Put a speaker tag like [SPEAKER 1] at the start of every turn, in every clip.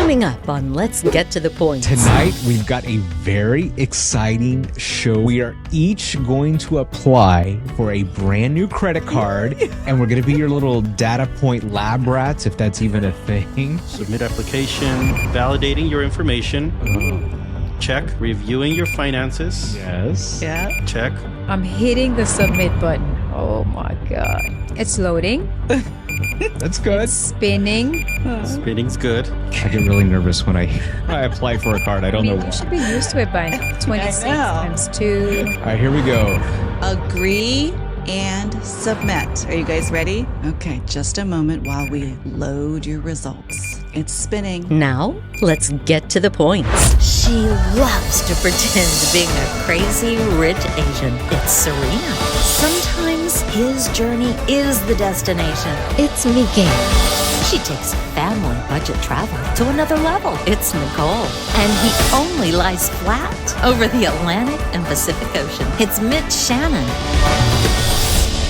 [SPEAKER 1] Coming up on Let's Get to the Point.
[SPEAKER 2] Tonight, we've got a very exciting show. We are each going to apply for a brand new credit card, and we're going to be your little data point lab rats, if that's even a thing.
[SPEAKER 3] Submit application, validating your information. Check. Reviewing your finances.
[SPEAKER 2] Yes.
[SPEAKER 4] Yeah.
[SPEAKER 3] Check.
[SPEAKER 5] I'm hitting the submit button. Oh my God. It's loading.
[SPEAKER 2] That's good.
[SPEAKER 5] It's spinning.
[SPEAKER 3] Spinning's good.
[SPEAKER 2] I get really nervous when I apply for a card. I don't know why.
[SPEAKER 5] You should be used to it by now. 26 times 2.
[SPEAKER 2] All right, here we go.
[SPEAKER 4] Agree and submit. Are you guys ready? Okay, just a moment while we load your results. It's spinning.
[SPEAKER 1] Now, let's get to the point. She loves to pretend being a crazy rich Asian. It's Serena. Sometimes his journey is the destination. It's Miguel. She takes family budget travel to another level. It's Nicole. And he only lies flat over the Atlantic and Pacific Ocean. It's Mitch Shannon.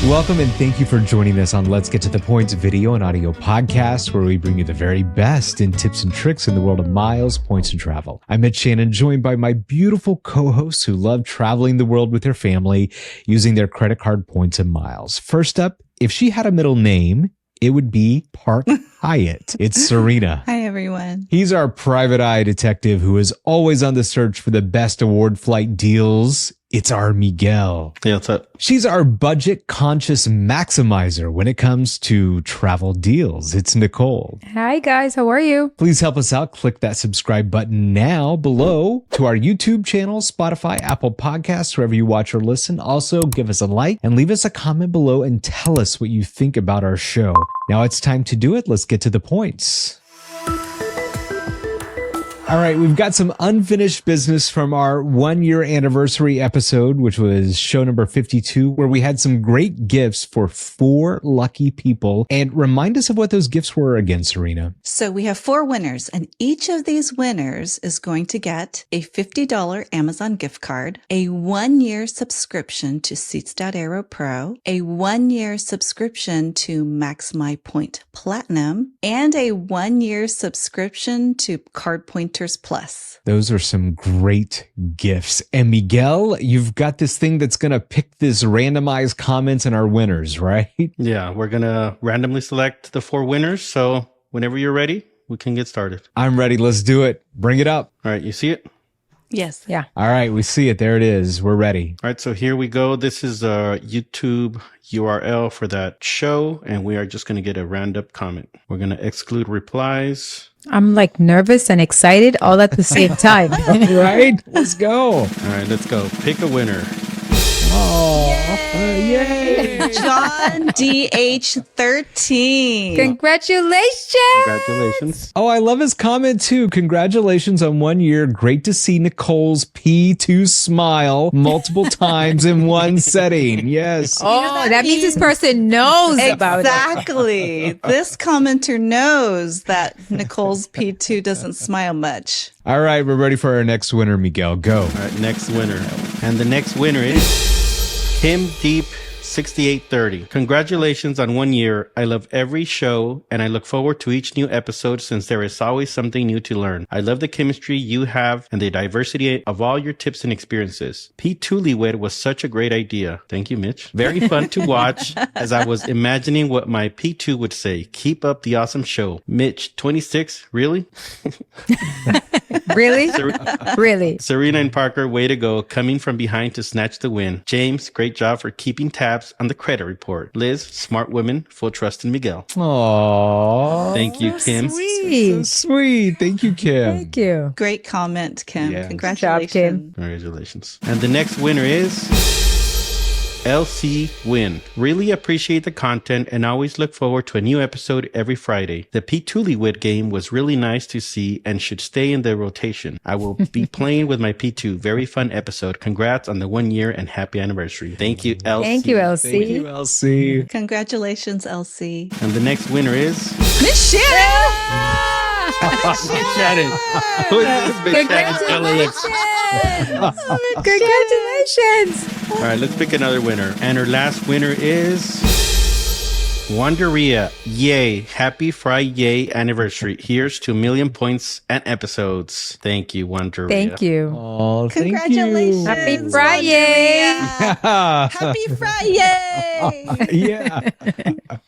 [SPEAKER 2] Welcome and thank you for joining us on Let's Get to the Point's video and audio podcast, where we bring you the very best in tips and tricks in the world of miles, points, and travel. I'm Mitch Shannon, joined by my beautiful co-hosts who love traveling the world with their family using their credit card points and miles. First up, if she had a middle name, it would be Park Hyatt. It's Serena.
[SPEAKER 4] Hi, everyone.
[SPEAKER 2] He's our private eye detective who is always on the search for the best award flight deals. It's our Miguel.
[SPEAKER 3] Yeah, what's up?
[SPEAKER 2] She's our budget conscious maximizer when it comes to travel deals. It's Nicole.
[SPEAKER 5] Hi guys, how are you?
[SPEAKER 2] Please help us out. Click that subscribe button now below to our YouTube channel, Spotify, Apple Podcasts, wherever you watch or listen. Also, give us a like and leave us a comment below and tell us what you think about our show. Now it's time to do it. Let's get to the points. All right, we've got some unfinished business from our 1-year anniversary episode, which was show number 52, where we had some great gifts for 4 lucky people. And remind us of what those gifts were again, Serena.
[SPEAKER 4] So we have 4 winners, and each of these winners is going to get a $50 Amazon gift card, a 1-year subscription to Seats.aero Pro, a 1-year subscription to MaxMyPoint Platinum, and a 1-year subscription to CardPointers Plus.
[SPEAKER 2] Those are some great gifts. And Miguel, you've got this thing that's going to pick this randomized comments and our winners, right?
[SPEAKER 3] Yeah, we're going to randomly select the 4 winners. So whenever you're ready, we can get started.
[SPEAKER 2] I'm ready. Let's do it. Bring it up.
[SPEAKER 3] All right, you see it?
[SPEAKER 4] Yes.
[SPEAKER 5] Yeah.
[SPEAKER 2] All right, we see it. There it is. We're ready.
[SPEAKER 3] All right, so here we go. This is a YouTube URL for that show, and we are just going to get a random comment. We're going to exclude replies.
[SPEAKER 5] I'm like nervous and excited all at the same time.
[SPEAKER 2] Right? Let's go.
[SPEAKER 3] All right, let's go. Pick a winner.
[SPEAKER 2] Oh, yay.
[SPEAKER 4] John DH13.
[SPEAKER 5] Congratulations.
[SPEAKER 3] Congratulations.
[SPEAKER 2] Oh, I love his comment too. Congratulations on 1 year. Great to see Nicole's P2 smile multiple times in one setting. Yes.
[SPEAKER 5] Oh, that means this person knows about it.
[SPEAKER 4] Exactly. This commenter knows that Nicole's P2 doesn't smile much.
[SPEAKER 2] All right, we're ready for our next winner, Miguel. Go.
[SPEAKER 3] All right, next winner. And the next winner is Kim Deep 6830. Congratulations on 1 year. I love every show and I look forward to each new episode since there is always something new to learn. I love the chemistry you have and the diversity of all your tips and experiences. P2 was such a great idea. Thank you, Mitch. Very fun to watch as I was imagining what my P2 would say. Keep up the awesome show. Mitch, 26, really?
[SPEAKER 5] Really? Really?
[SPEAKER 3] Serena and Parker, way to go. Coming from behind to snatch the win. James, great job for keeping tabs on the credit report. Liz, smart woman, full trust in Miguel.
[SPEAKER 2] Aww.
[SPEAKER 3] Thank you, Kim.
[SPEAKER 5] Sweet.
[SPEAKER 2] So sweet. Thank you, Kim.
[SPEAKER 5] Thank you.
[SPEAKER 4] Great comment, Kim.
[SPEAKER 2] Yeah.
[SPEAKER 4] Congratulations.
[SPEAKER 5] Good job, Kim.
[SPEAKER 3] Congratulations. And the next winner is LC Win. Really appreciate the content and always look forward to a new episode every Friday. The P2 game was really nice to see and should stay in the rotation. I will be playing with my P2. Very fun episode. Congrats on the 1 year and happy anniversary. Thank you, LC.
[SPEAKER 5] Thank you, LC.
[SPEAKER 2] Thank you, LC.
[SPEAKER 4] Congratulations, LC.
[SPEAKER 3] And the next winner is
[SPEAKER 4] Miss Shannon!
[SPEAKER 3] Miss Shannon. Who is this Miss Shannon?
[SPEAKER 5] Congratulations.
[SPEAKER 3] All right, let's pick another winner. And our last winner is Wanderia, yay. Happy Friday anniversary. Here's to 1,000,000 points and episodes. Thank you, Wanderia.
[SPEAKER 5] Thank you.
[SPEAKER 2] Oh,
[SPEAKER 4] Congratulations.
[SPEAKER 5] Happy Friday.
[SPEAKER 4] Wanderia. Happy Friday.
[SPEAKER 2] Yeah.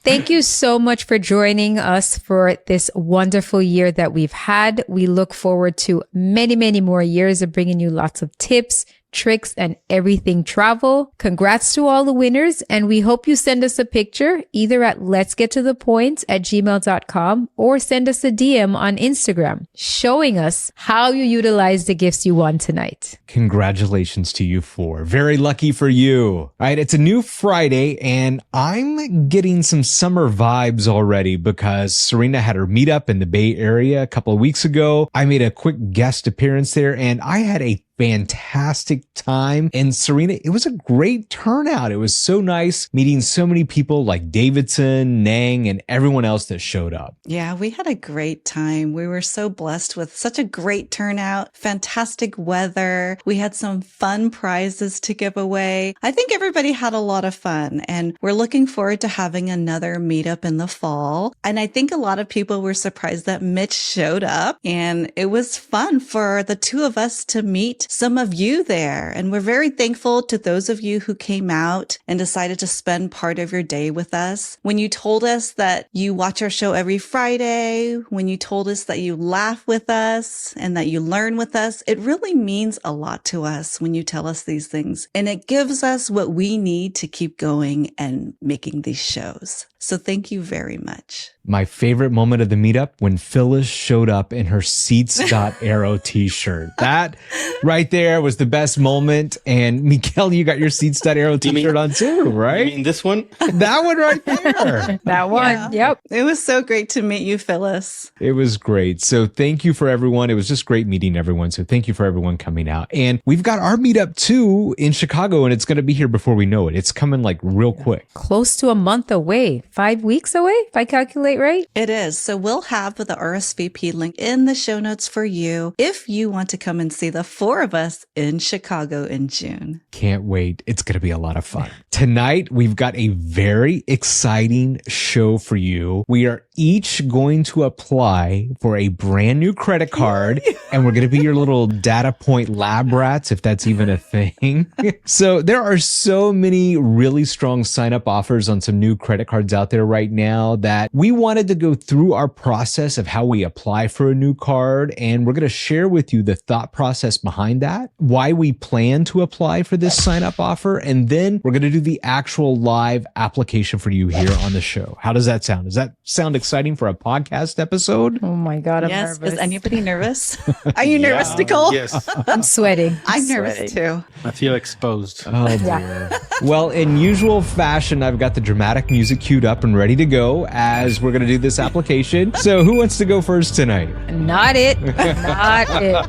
[SPEAKER 5] Thank you so much for joining us for this wonderful year that we've had. We look forward to many, many more years of bringing you lots of tips, tricks, and everything travel. Congrats to all the winners, and we hope you send us a picture either at letsgettothepoints@gmail.com or send us a DM on Instagram showing us how you utilized the gifts you won tonight.
[SPEAKER 2] Congratulations to you four. Very lucky for you. All right, it's a new Friday, and I'm getting some summer vibes already because Serena had her meetup in the Bay Area a couple of weeks ago. I made a quick guest appearance there, and I had a fantastic time. And Serena, it was a great turnout. It was so nice meeting so many people like Davidson, Nang, and everyone else that showed up.
[SPEAKER 4] Yeah, we had a great time. We were so blessed with such a great turnout, fantastic weather. We had some fun prizes to give away. I think everybody had a lot of fun, and we're looking forward to having another meetup in the fall. And I think a lot of people were surprised that Mitch showed up, and it was fun for the two of us to meet some of you there. And we're very thankful to those of you who came out and decided to spend part of your day with us. When you told us that you watch our show every Friday, when you told us that you laugh with us and that you learn with us, it really means a lot to us when you tell us these things. And it gives us what we need to keep going and making these shows. So thank you very much.
[SPEAKER 2] My favorite moment of the meetup when Phyllis showed up in her Seats.aero t-shirt. That right there was the best moment. And Miguel, you got your Seats.aero t-shirt on too, right?
[SPEAKER 3] You mean this one?
[SPEAKER 2] That one right there.
[SPEAKER 5] That one.
[SPEAKER 4] Yeah.
[SPEAKER 5] Yep.
[SPEAKER 4] It was so great to meet you, Phyllis.
[SPEAKER 2] It was great. So thank you for everyone. It was just great meeting everyone. So thank you for everyone coming out. And we've got our meetup too in Chicago, and it's going to be here before we know it. It's coming like real quick.
[SPEAKER 5] Close to a month away. 5 weeks away, if I calculate right.
[SPEAKER 4] It is. So we'll have the RSVP link in the show notes for you if you want to come and see the four of us in Chicago in June.
[SPEAKER 2] Can't wait. It's going to be a lot of fun. Tonight, we've got a very exciting show for you. We are each going to apply for a brand new credit card, and we're going to be your little data point lab rats, if that's even a thing. So there are so many really strong sign-up offers on some new credit cards out there right now that we wanted to go through our process of how we apply for a new card, and we're going to share with you the thought process behind that, why we plan to apply for this sign-up offer, and then we're going to do the actual live application for you here on the show. How does that sound? Does that sound exciting for a podcast episode?
[SPEAKER 5] Oh my God, I'm
[SPEAKER 4] Yes.
[SPEAKER 5] nervous.
[SPEAKER 4] Is anybody nervous? Are you nervous, Nicole?
[SPEAKER 3] Yes.
[SPEAKER 5] I'm sweating.
[SPEAKER 4] I'm nervous too.
[SPEAKER 3] I feel exposed.
[SPEAKER 2] Oh dear. Well, in usual fashion, I've got the dramatic music queued up and ready to go as we're going to do this application. So who wants to go first tonight?
[SPEAKER 5] Not it. Not it.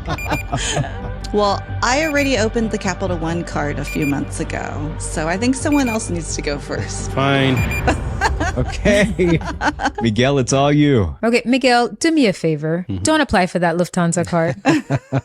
[SPEAKER 4] Well, I already opened the Capital One card a few months ago, so I think someone else needs to go first.
[SPEAKER 3] Fine.
[SPEAKER 2] Okay. Miguel, it's all you.
[SPEAKER 5] Okay, Miguel, do me a favor. Don't apply for that Lufthansa card.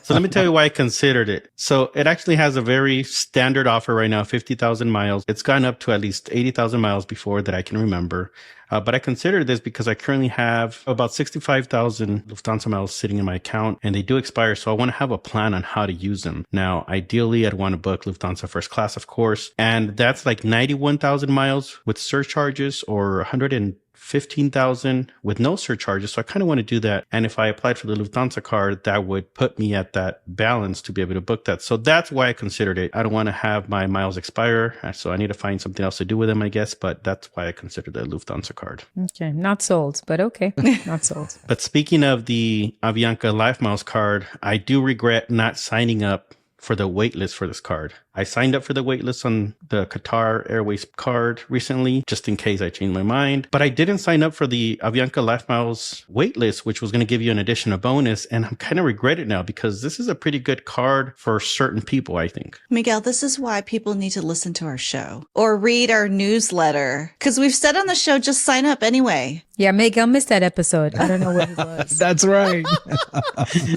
[SPEAKER 3] So let me tell you why I considered it. So it actually has a very standard offer right now, 50,000 miles. It's gone up to at least 80,000 miles before that I can remember. But I considered this because I currently have about 65,000 Lufthansa miles sitting in my account, and they do expire. So I want to have a plan on how to use them. Now, ideally, I'd want to book Lufthansa first class, of course. And that's like 91,000 miles with surcharges or 115,000 with no surcharges. So I kind of want to do that. And if I applied for the Lufthansa card, that would put me at that balance to be able to book that. So that's why I considered it. I don't want to have my miles expire. So I need to find something else to do with them, I guess. But that's why I considered the Lufthansa card.
[SPEAKER 5] Okay, not sold, but okay. Not sold.
[SPEAKER 3] But speaking of the Avianca Lifemiles card, I do regret not signing up for the waitlist for this card. I signed up for the waitlist on the Qatar Airways card recently, just in case I changed my mind. But I didn't sign up for the Avianca Lifemiles waitlist, which was going to give you an additional bonus. And I'm kind of regret it now because this is a pretty good card for certain people, I think.
[SPEAKER 4] Miguel, this is why people need to listen to our show or read our newsletter. Because we've said on the show, just sign up anyway.
[SPEAKER 5] Yeah, Miguel missed that episode. I don't know what it was.
[SPEAKER 2] That's right.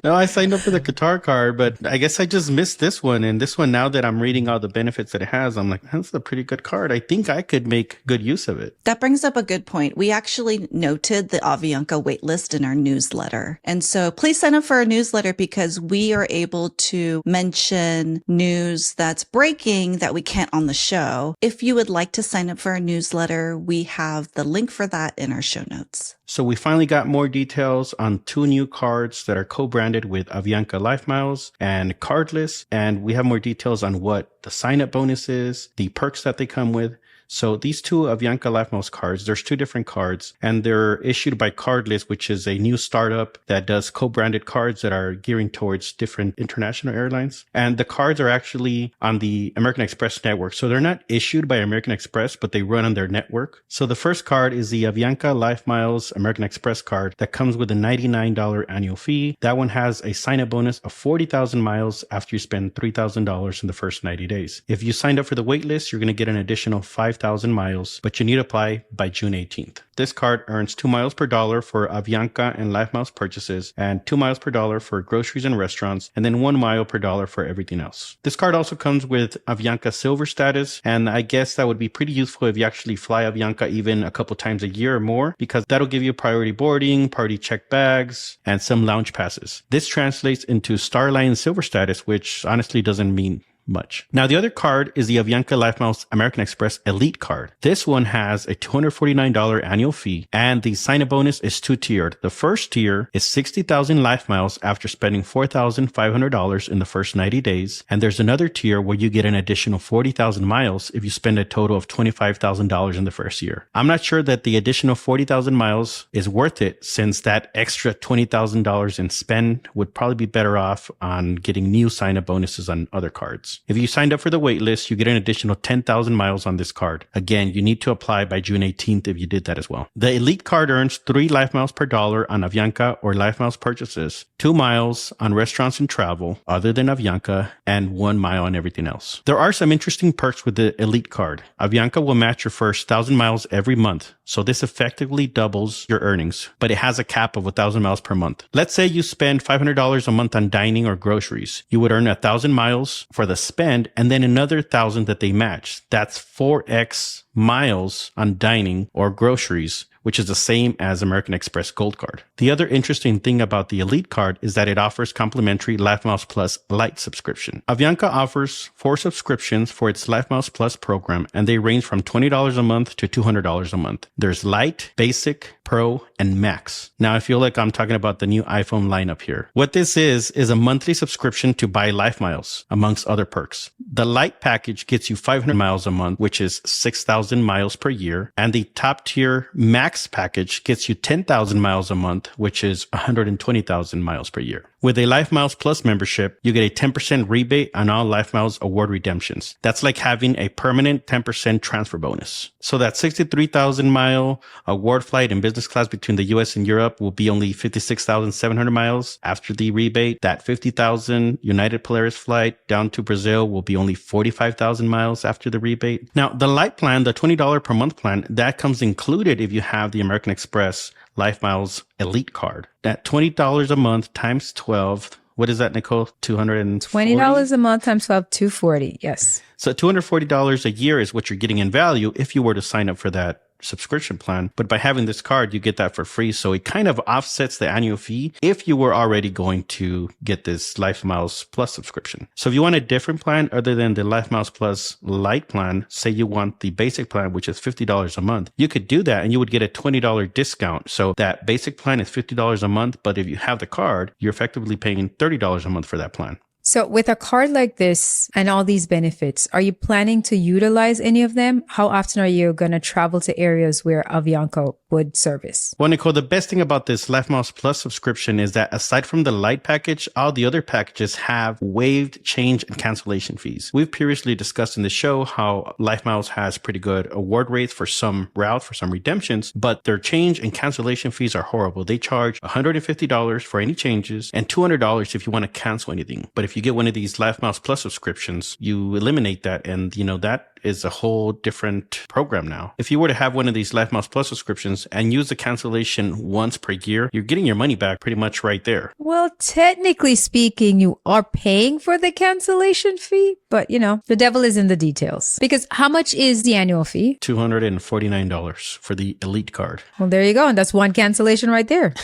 [SPEAKER 3] No, I signed up for the Qatar card, but I guess I just missed this one. And this one, now that I'm reading all the benefits that it has, I'm like, that's a pretty good card. I think I could make good use of it.
[SPEAKER 4] That brings up a good point. We actually noted the Avianca waitlist in our newsletter. And so please sign up for our newsletter because we are able to mention news that's breaking that we can't on the show. If you would like to sign up for our newsletter, we have the link for that in our show notes.
[SPEAKER 3] So we finally got more details on 2 new cards that are co-branded with Avianca Lifemiles and Cardless. And we have more details on what the sign-up bonus is, the perks that they come with. So these 2 Avianca Lifemiles cards, there's 2 different cards, and they're issued by Cardless, which is a new startup that does co-branded cards that are gearing towards different international airlines. And the cards are actually on the American Express network. So they're not issued by American Express, but they run on their network. So the first card is the Avianca Lifemiles American Express card that comes with a $99 annual fee. That one has a sign-up bonus of 40,000 miles after you spend $3,000 in the first 90 days. If you signed up for the wait list, you're going to get an additional 5,000 miles, but you need to apply by June 18th. This card earns 2 miles per dollar for Avianca and Lifemiles purchases and 2 miles per dollar for groceries and restaurants, and then 1 mile per dollar for everything else. This card also comes with Avianca Silver status, and I guess that would be pretty useful if you actually fly Avianca even a couple times a year or more, because that'll give you priority boarding, priority checked bags, and some lounge passes. This translates into Starline Silver status, which honestly doesn't mean much. Now, the other card is the Avianca Lifemiles American Express Elite card. This one has a $249 annual fee, and the sign-up bonus is 2-tiered. The first tier is 60,000 life miles after spending $4,500 in the first 90 days, and there's another tier where you get an additional 40,000 miles if you spend a total of $25,000 in the first year. I'm not sure that the additional 40,000 miles is worth it, since that extra $20,000 in spend would probably be better off on getting new sign-up bonuses on other cards. If you signed up for the wait list, you get an additional 10,000 miles on this card. Again, you need to apply by June 18th if you did that as well. The Elite card earns 3 life miles per dollar on Avianca or Lifemiles purchases, 2 miles on restaurants and travel other than Avianca, and 1 mile on everything else. There are some interesting perks with the Elite card. Avianca will match your first 1,000 miles every month, so this effectively doubles your earnings, but it has a cap of 1,000 miles per month. Let's say you spend $500 a month on dining or groceries. You would earn 1,000 miles for the spend and then another 1,000 that they match. That's 4x miles on dining or groceries, which is the same as American Express Gold Card. The other interesting thing about the Elite card is that it offers complimentary Lifemiles Plus Lite subscription. Avianca offers 4 subscriptions for its Lifemiles Plus program, and they range from $20 a month to $200 a month. There's Lite, Basic, Pro, and Max. Now, I feel like I'm talking about the new iPhone lineup here. What this is a monthly subscription to buy Lifemiles, amongst other perks. The Lite package gets you 500 miles a month, which is 6,000 miles per year, and the top tier Max package gets you 10,000 miles a month, which is 120,000 miles per year. With a Lifemiles Plus membership, you get a 10% rebate on all Lifemiles award redemptions. That's like having a permanent 10% transfer bonus. So that 63,000 mile award flight in business class between the US and Europe will be only 56,700 miles after the rebate. That 50,000 United Polaris flight down to Brazil will be only 45,000 miles after the rebate. Now, the Lite plan, the $20 per month plan, that comes included if you have the American Express Lifemiles Elite card. That $20 a month times 12. What is that, Nicole?
[SPEAKER 5] $20 a month times 12, $240. Yes.
[SPEAKER 3] So $240 a year is what you're getting in value if you were to sign up for that subscription plan. But by having this card, you get that for free. So it kind of offsets the annual fee if you were already going to get this Lifemiles Plus subscription. So if you want a different plan other than the Lifemiles Plus Lite plan, say you want the basic plan, which is $50 a month, you could do that and you would get a $20 discount. So that basic plan is $50 a month. But if you have the card, you're effectively paying $30 a month for that plan.
[SPEAKER 5] So with a card like this and all these benefits, are you planning to utilize any of them? How often are you going to travel to areas where Avianca would service?
[SPEAKER 3] Well, Nicole, the best thing about this Lifemiles Plus subscription is that aside from the Lite package, all the other packages have waived change and cancellation fees. We've previously discussed in the show how Lifemiles has pretty good award rates for some routes, for some redemptions, but their change and cancellation fees are horrible. They charge $150 for any changes and $200 if you want to cancel anything. But if if you get one of these Lifemiles Plus subscriptions, you eliminate that. And, that is a whole different program now. If you were to have one of these Lifemiles Plus subscriptions and use the cancellation once per year, you're getting your money back pretty much right there.
[SPEAKER 5] Well, technically speaking, you are paying for the cancellation fee, but the devil is in the details. Because how much is the annual fee?
[SPEAKER 3] $249 for the Elite card.
[SPEAKER 5] Well, there you go. And that's one cancellation right there.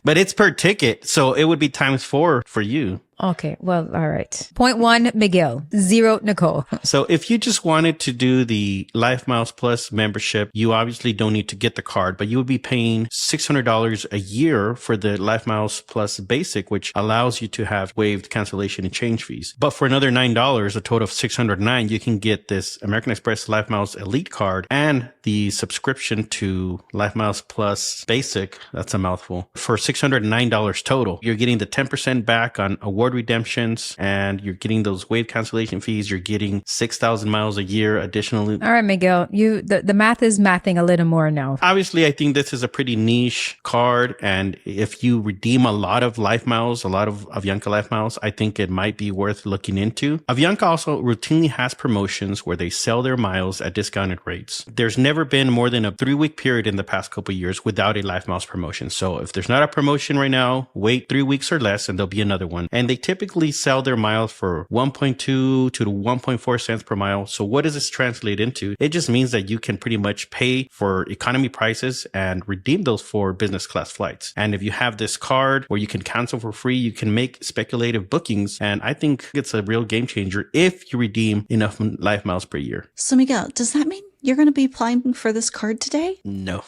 [SPEAKER 3] But it's per ticket, so it would be ×4 for you.
[SPEAKER 5] Okay, well, all right. Point 1, Miguel. 0, Nicole.
[SPEAKER 3] So if you just wanted to do the Lifemiles Plus membership, you obviously don't need to get the card, but you would be paying $600 a year for the Lifemiles Plus Basic, which allows you to have waived cancellation and change fees. But for another $9, a total of $609, you can get this American Express Lifemiles Elite card and the subscription to Lifemiles Plus Basic. That's a mouthful. For $609 total, you're getting the 10% back on award redemptions, and you're getting those waived cancellation fees. You're getting 6,000 miles a year additionally.
[SPEAKER 5] All right, Miguel, the math is mathing a little more now.
[SPEAKER 3] Obviously, I think this is a pretty niche card, and if you redeem a lot of Lifemiles, a lot of Avianca Lifemiles, I think it might be worth looking into. Avianca also routinely has promotions where they sell their miles at discounted rates. There's never been more than a 3-week period in the past couple of years without a Lifemiles promotion. So if there's not a promotion right now, wait 3 weeks or less and there'll be another one. And they typically sell their miles for 1.2 to 1.4 cents per mile. So what does this translate into? It just means that you can pretty much pay for economy prices and redeem those for business class flights. And if you have this card where you can cancel for free, you can make speculative bookings. And I think it's a real game changer if you redeem enough Lifemiles per year.
[SPEAKER 4] So Miguel, does that mean you're going to be applying for this card today?
[SPEAKER 3] No.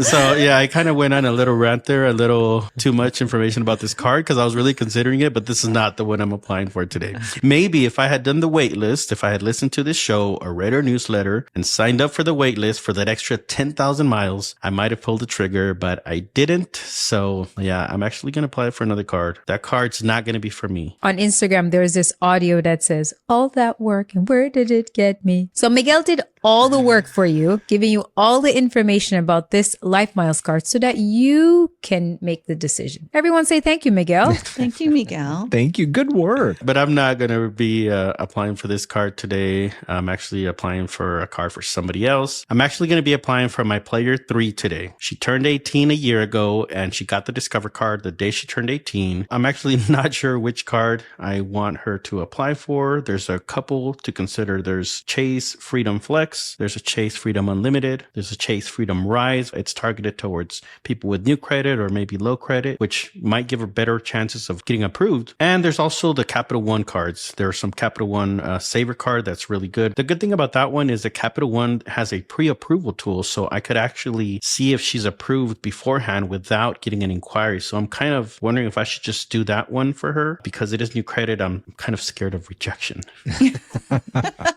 [SPEAKER 3] So yeah, I kind of went on a little rant there, a little too much information about this card because I was really considering it, but this is not the one I'm applying for today. Maybe if I had done the wait list, if I had listened to this show or read our newsletter and signed up for the wait list for that extra 10,000 miles, I might have pulled the trigger, but I didn't. So yeah, I'm actually going to apply for another card. That card's not going to be for me.
[SPEAKER 5] On Instagram, there's this audio that says, all that work and where did it get me? So Miguel did all the work for you, giving you all the information about this Lifemiles card so that you can make the decision. Everyone say thank you, Miguel.
[SPEAKER 4] Thank you, Miguel.
[SPEAKER 2] Thank you. Good work.
[SPEAKER 3] But I'm not going to be applying for this card today. I'm actually applying for a card for somebody else. I'm actually going to be applying for my player 3 today. She turned 18 a year ago and she got the Discover card the day she turned 18. I'm actually not sure which card I want her to apply for. There's a couple to consider. There's Chase Freedom Flex. There's a Chase Freedom Unlimited. There's a Chase Freedom Rise. It's targeted towards people with new credit or maybe low credit, which might give her better chances of getting approved. And there's also the Capital One cards. There's some Capital One Saver card that's really good. The good thing about that one is that Capital One has a pre-approval tool, so I could actually see if she's approved beforehand without getting an inquiry. So I'm kind of wondering if I should just do that one for her because it is new credit. I'm kind of scared of rejection.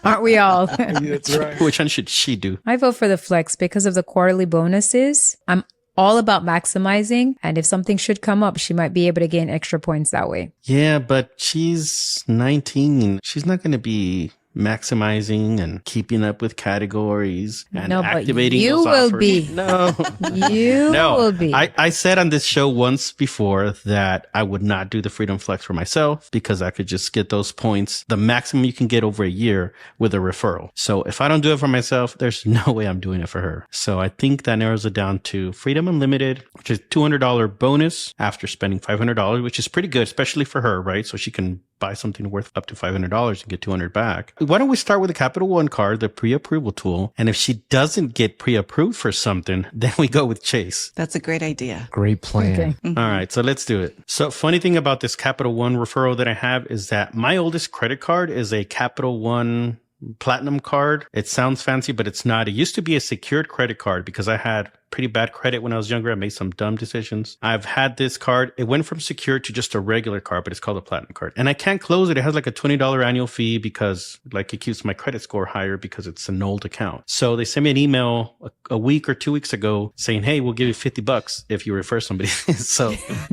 [SPEAKER 5] Aren't we all?
[SPEAKER 2] That's right.
[SPEAKER 3] Which one should she do?
[SPEAKER 5] I vote for the flex because of the quarterly bonuses. I'm all about maximizing. And if something should come up, she might be able to gain extra points that way.
[SPEAKER 3] Yeah, but she's 19. She's not going to be maximizing and keeping up with categories and activating
[SPEAKER 5] you
[SPEAKER 3] those
[SPEAKER 5] will
[SPEAKER 3] offers.
[SPEAKER 5] Be.
[SPEAKER 3] No.
[SPEAKER 5] You will be.
[SPEAKER 3] I said on this show once before that I would not do the Freedom Flex for myself because I could just get those points, the maximum you can get over a year with a referral. So if I don't do it for myself, there's no way I'm doing it for her. So I think that narrows it down to Freedom Unlimited, which is $200 bonus after spending $500, which is pretty good, especially for her, right? So she can buy something worth up to $500 and get $200 back. Why don't we start with the Capital One card, the pre-approval tool? And if she doesn't get pre-approved for something, then we go with Chase.
[SPEAKER 4] That's a great idea.
[SPEAKER 2] Great plan.
[SPEAKER 5] Okay.
[SPEAKER 4] Mm-hmm.
[SPEAKER 3] All right, so let's do it. So funny thing about this Capital One referral that I have is that my oldest credit card is a Capital One Platinum card. It sounds fancy, but it's not. It used to be a secured credit card because I had pretty bad credit when I was younger. I made some dumb decisions. I've had this card. It went from secured to just a regular card, but it's called a platinum card. And I can't close it. It has like a $20 annual fee because like it keeps my credit score higher because it's an old account. So they sent me an email a week or 2 weeks ago saying, hey, we'll give you $50 if you refer somebody. So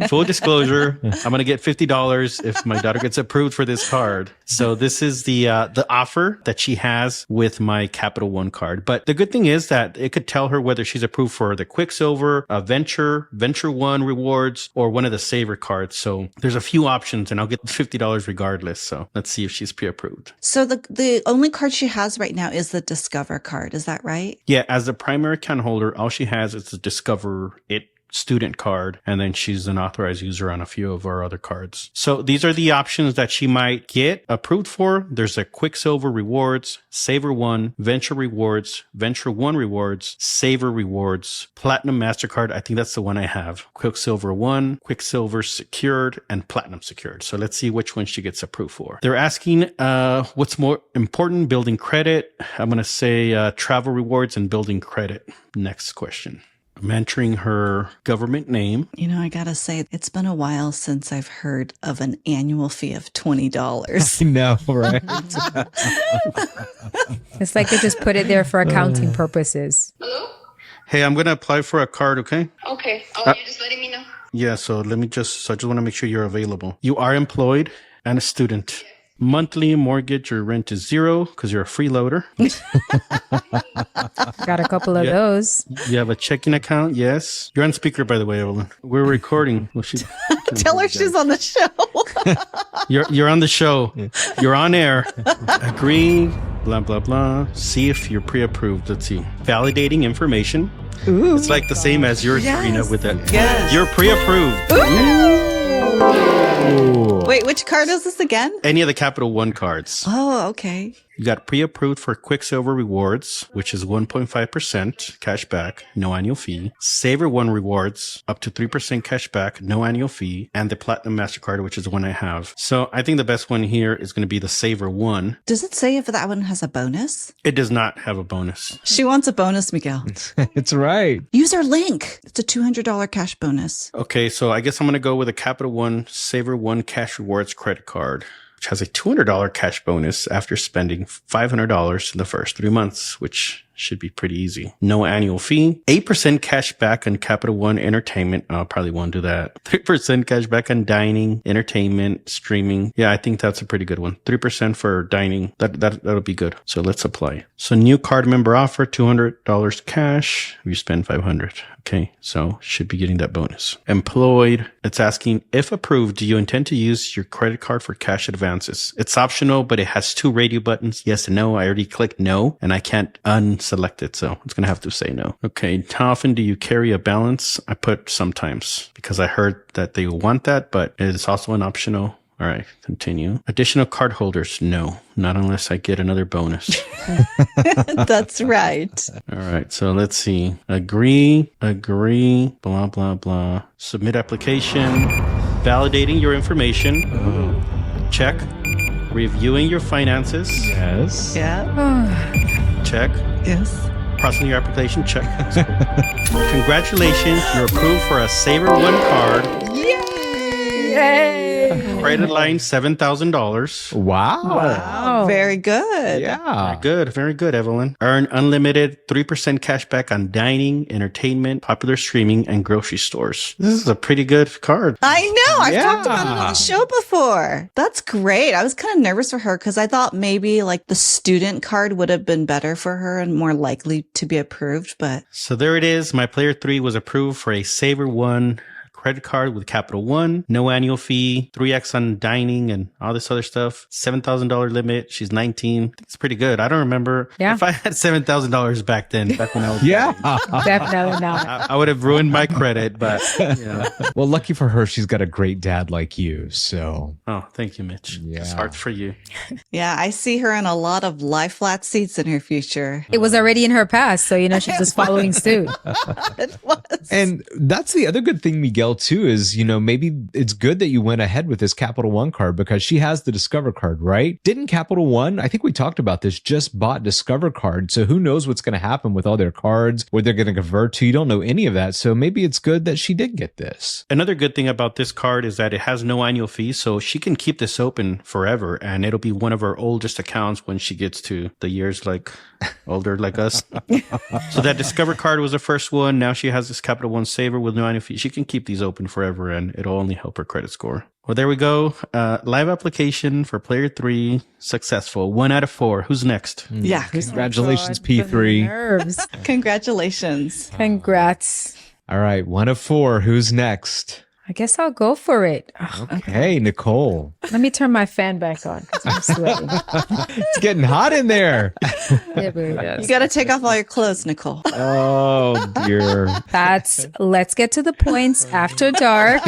[SPEAKER 3] full disclosure, I'm going to get $50 if my daughter gets approved for this card. So this is the offer that she has with my Capital One card. But the good thing is that it could tell her whether she's approved for for the Quicksilver, Venture One rewards, or one of the Savor cards. So there's a few options, and I'll get $50 regardless. So let's see if she's pre-approved.
[SPEAKER 4] So the only card she has right now is the Discover card. Is that right?
[SPEAKER 3] Yeah, as the primary account holder, all she has is the Discover It student card, and then she's an authorized user on a few of our other cards. So these are the options that she might get approved for. There's a Quicksilver rewards, SavorOne, Venture rewards, Venture One rewards, Savor rewards, Platinum MasterCard. I think that's the one I have. Quicksilver One, Quicksilver secured, and Platinum secured. So let's see which one she gets approved for. They're asking what's more important, building credit. I'm going to say travel rewards and building credit. Next question. I'm entering her government name.
[SPEAKER 4] You know, I gotta say, it's been a while since I've heard of an annual fee of $20.
[SPEAKER 2] No, right?
[SPEAKER 5] It's like they just put it there for accounting purposes.
[SPEAKER 6] Hello?
[SPEAKER 3] Hey, I'm going to apply for a card, okay?
[SPEAKER 6] Okay. Oh, you're just letting me know?
[SPEAKER 3] Yeah, so I just want to make sure you're available. You are employed and a student. Monthly mortgage or rent is 0 because you're a freeloader.
[SPEAKER 5] Got a couple of those.
[SPEAKER 3] You have a checking account, yes. You're on speaker, by the way, Evelyn. We're recording. Well,
[SPEAKER 4] Tell her she's on the show.
[SPEAKER 3] You're on the show. You're on air. Agree, blah, blah, blah. See if you're pre-approved. Let's see. Validating information.
[SPEAKER 4] Ooh.
[SPEAKER 3] It's like the same as yours, Serena, with that.
[SPEAKER 4] Yes.
[SPEAKER 3] You're pre-approved.
[SPEAKER 4] Wait, which card is this again?
[SPEAKER 3] Any of the Capital One cards.
[SPEAKER 4] Oh, okay.
[SPEAKER 3] You got pre-approved for Quicksilver rewards, which is 1.5% cash back, no annual fee. SavorOne rewards, up to 3% cash back, no annual fee. And the Platinum MasterCard, which is the one I have. So I think the best one here is going to be the SavorOne.
[SPEAKER 4] Does it say if that one has a bonus?
[SPEAKER 3] It does not have a bonus.
[SPEAKER 4] She wants a bonus, Miguel.
[SPEAKER 2] It's right.
[SPEAKER 4] Use our link. It's a $200 cash bonus.
[SPEAKER 3] Okay, so I guess I'm going to go with a Capital One SavorOne Cash Rewards credit card, which has a $200 cash bonus after spending $500 in the first 3 months, which should be pretty easy. No annual fee. 8% cash back on Capital One Entertainment. I probably won't do that. 3% cash back on dining, entertainment, streaming. Yeah, I think that's a pretty good one. 3% for dining. That'll be good. So let's apply. So new card member offer, $200 cash. You spend $500. Okay, so should be getting that bonus. Employed. It's asking, if approved, do you intend to use your credit card for cash advances? It's optional, but it has 2 radio buttons. Yes and no. I already clicked no, and I can't unselect it, so it's going to have to say no. Okay, how often do you carry a balance? I put sometimes because I heard that they want that, but it is also an optional. All right, continue. Additional card holders? No, not unless I get another bonus.
[SPEAKER 4] That's right.
[SPEAKER 3] All right, so let's see. Agree, blah, blah, blah. Submit application. Validating your information. Check. Reviewing your finances.
[SPEAKER 2] Yes.
[SPEAKER 4] Yeah.
[SPEAKER 3] Check.
[SPEAKER 4] Yes.
[SPEAKER 3] Processing your application. Check. Congratulations, you're approved for a SavorOne card.
[SPEAKER 5] Yay!
[SPEAKER 3] Credit line $7,000.
[SPEAKER 2] Wow.
[SPEAKER 4] Wow. Very good.
[SPEAKER 2] Yeah.
[SPEAKER 3] Very good, Evelyn. Earn unlimited 3% cash back on dining, entertainment, popular streaming, and grocery stores. This is a pretty good card.
[SPEAKER 4] I know. I've
[SPEAKER 2] Yeah.
[SPEAKER 4] talked about it on the show before. That's great. I was kind of nervous for her because I thought maybe like the student card would have been better for her and more likely to be approved, but
[SPEAKER 3] So there it is. My player 3 was approved for a SavorOne credit card with Capital One, no annual fee, 3x on dining and all this other stuff, $7,000 limit. She's 19. It's pretty good. I don't remember if I had $7,000 back when I was
[SPEAKER 2] Yeah.
[SPEAKER 5] Definitely not.
[SPEAKER 3] I would have ruined my credit, but yeah.
[SPEAKER 2] Well, lucky for her, she's got a great dad like you. So,
[SPEAKER 3] Oh, thank you, Mitch.
[SPEAKER 2] Yeah.
[SPEAKER 3] It's hard for you.
[SPEAKER 4] yeah, I see her in a lot of lie flat seats in her future.
[SPEAKER 5] It was already in her past, so she's just following suit.
[SPEAKER 4] It was.
[SPEAKER 2] and that's the other good thing, Miguel, too, is, maybe it's good that you went ahead with this Capital One card because she has the Discover card, right? Didn't Capital One, I think we talked about this, just bought Discover card. So who knows what's going to happen with all their cards, what they're going to convert to. You don't know any of that. So maybe it's good that she did get this.
[SPEAKER 3] Another good thing about this card is that it has no annual fee, so she can keep this open forever, and it'll be one of her oldest accounts when she gets to the years like older like us. So that Discover card was the first one. Now she has this Capital One Saver with no annual fee. She can keep these stays open forever, and it'll only help her credit score. Well, there we go. Live application for player 3 successful. 1 out of 4. Who's next?
[SPEAKER 4] Yeah.
[SPEAKER 2] Congratulations,
[SPEAKER 5] God, the
[SPEAKER 2] P3.
[SPEAKER 5] nerves.
[SPEAKER 4] Congratulations.
[SPEAKER 5] Congrats.
[SPEAKER 2] All right, 1 of 4. Who's next?
[SPEAKER 5] I guess I'll go for it. Ugh,
[SPEAKER 2] Okay, Nicole.
[SPEAKER 5] let me turn my fan back on because I'm sweating.
[SPEAKER 2] It's getting hot in there.
[SPEAKER 5] It really does.
[SPEAKER 4] You got to take off all your clothes, Nicole.
[SPEAKER 2] Oh, dear.
[SPEAKER 5] That's let's get to the points after dark.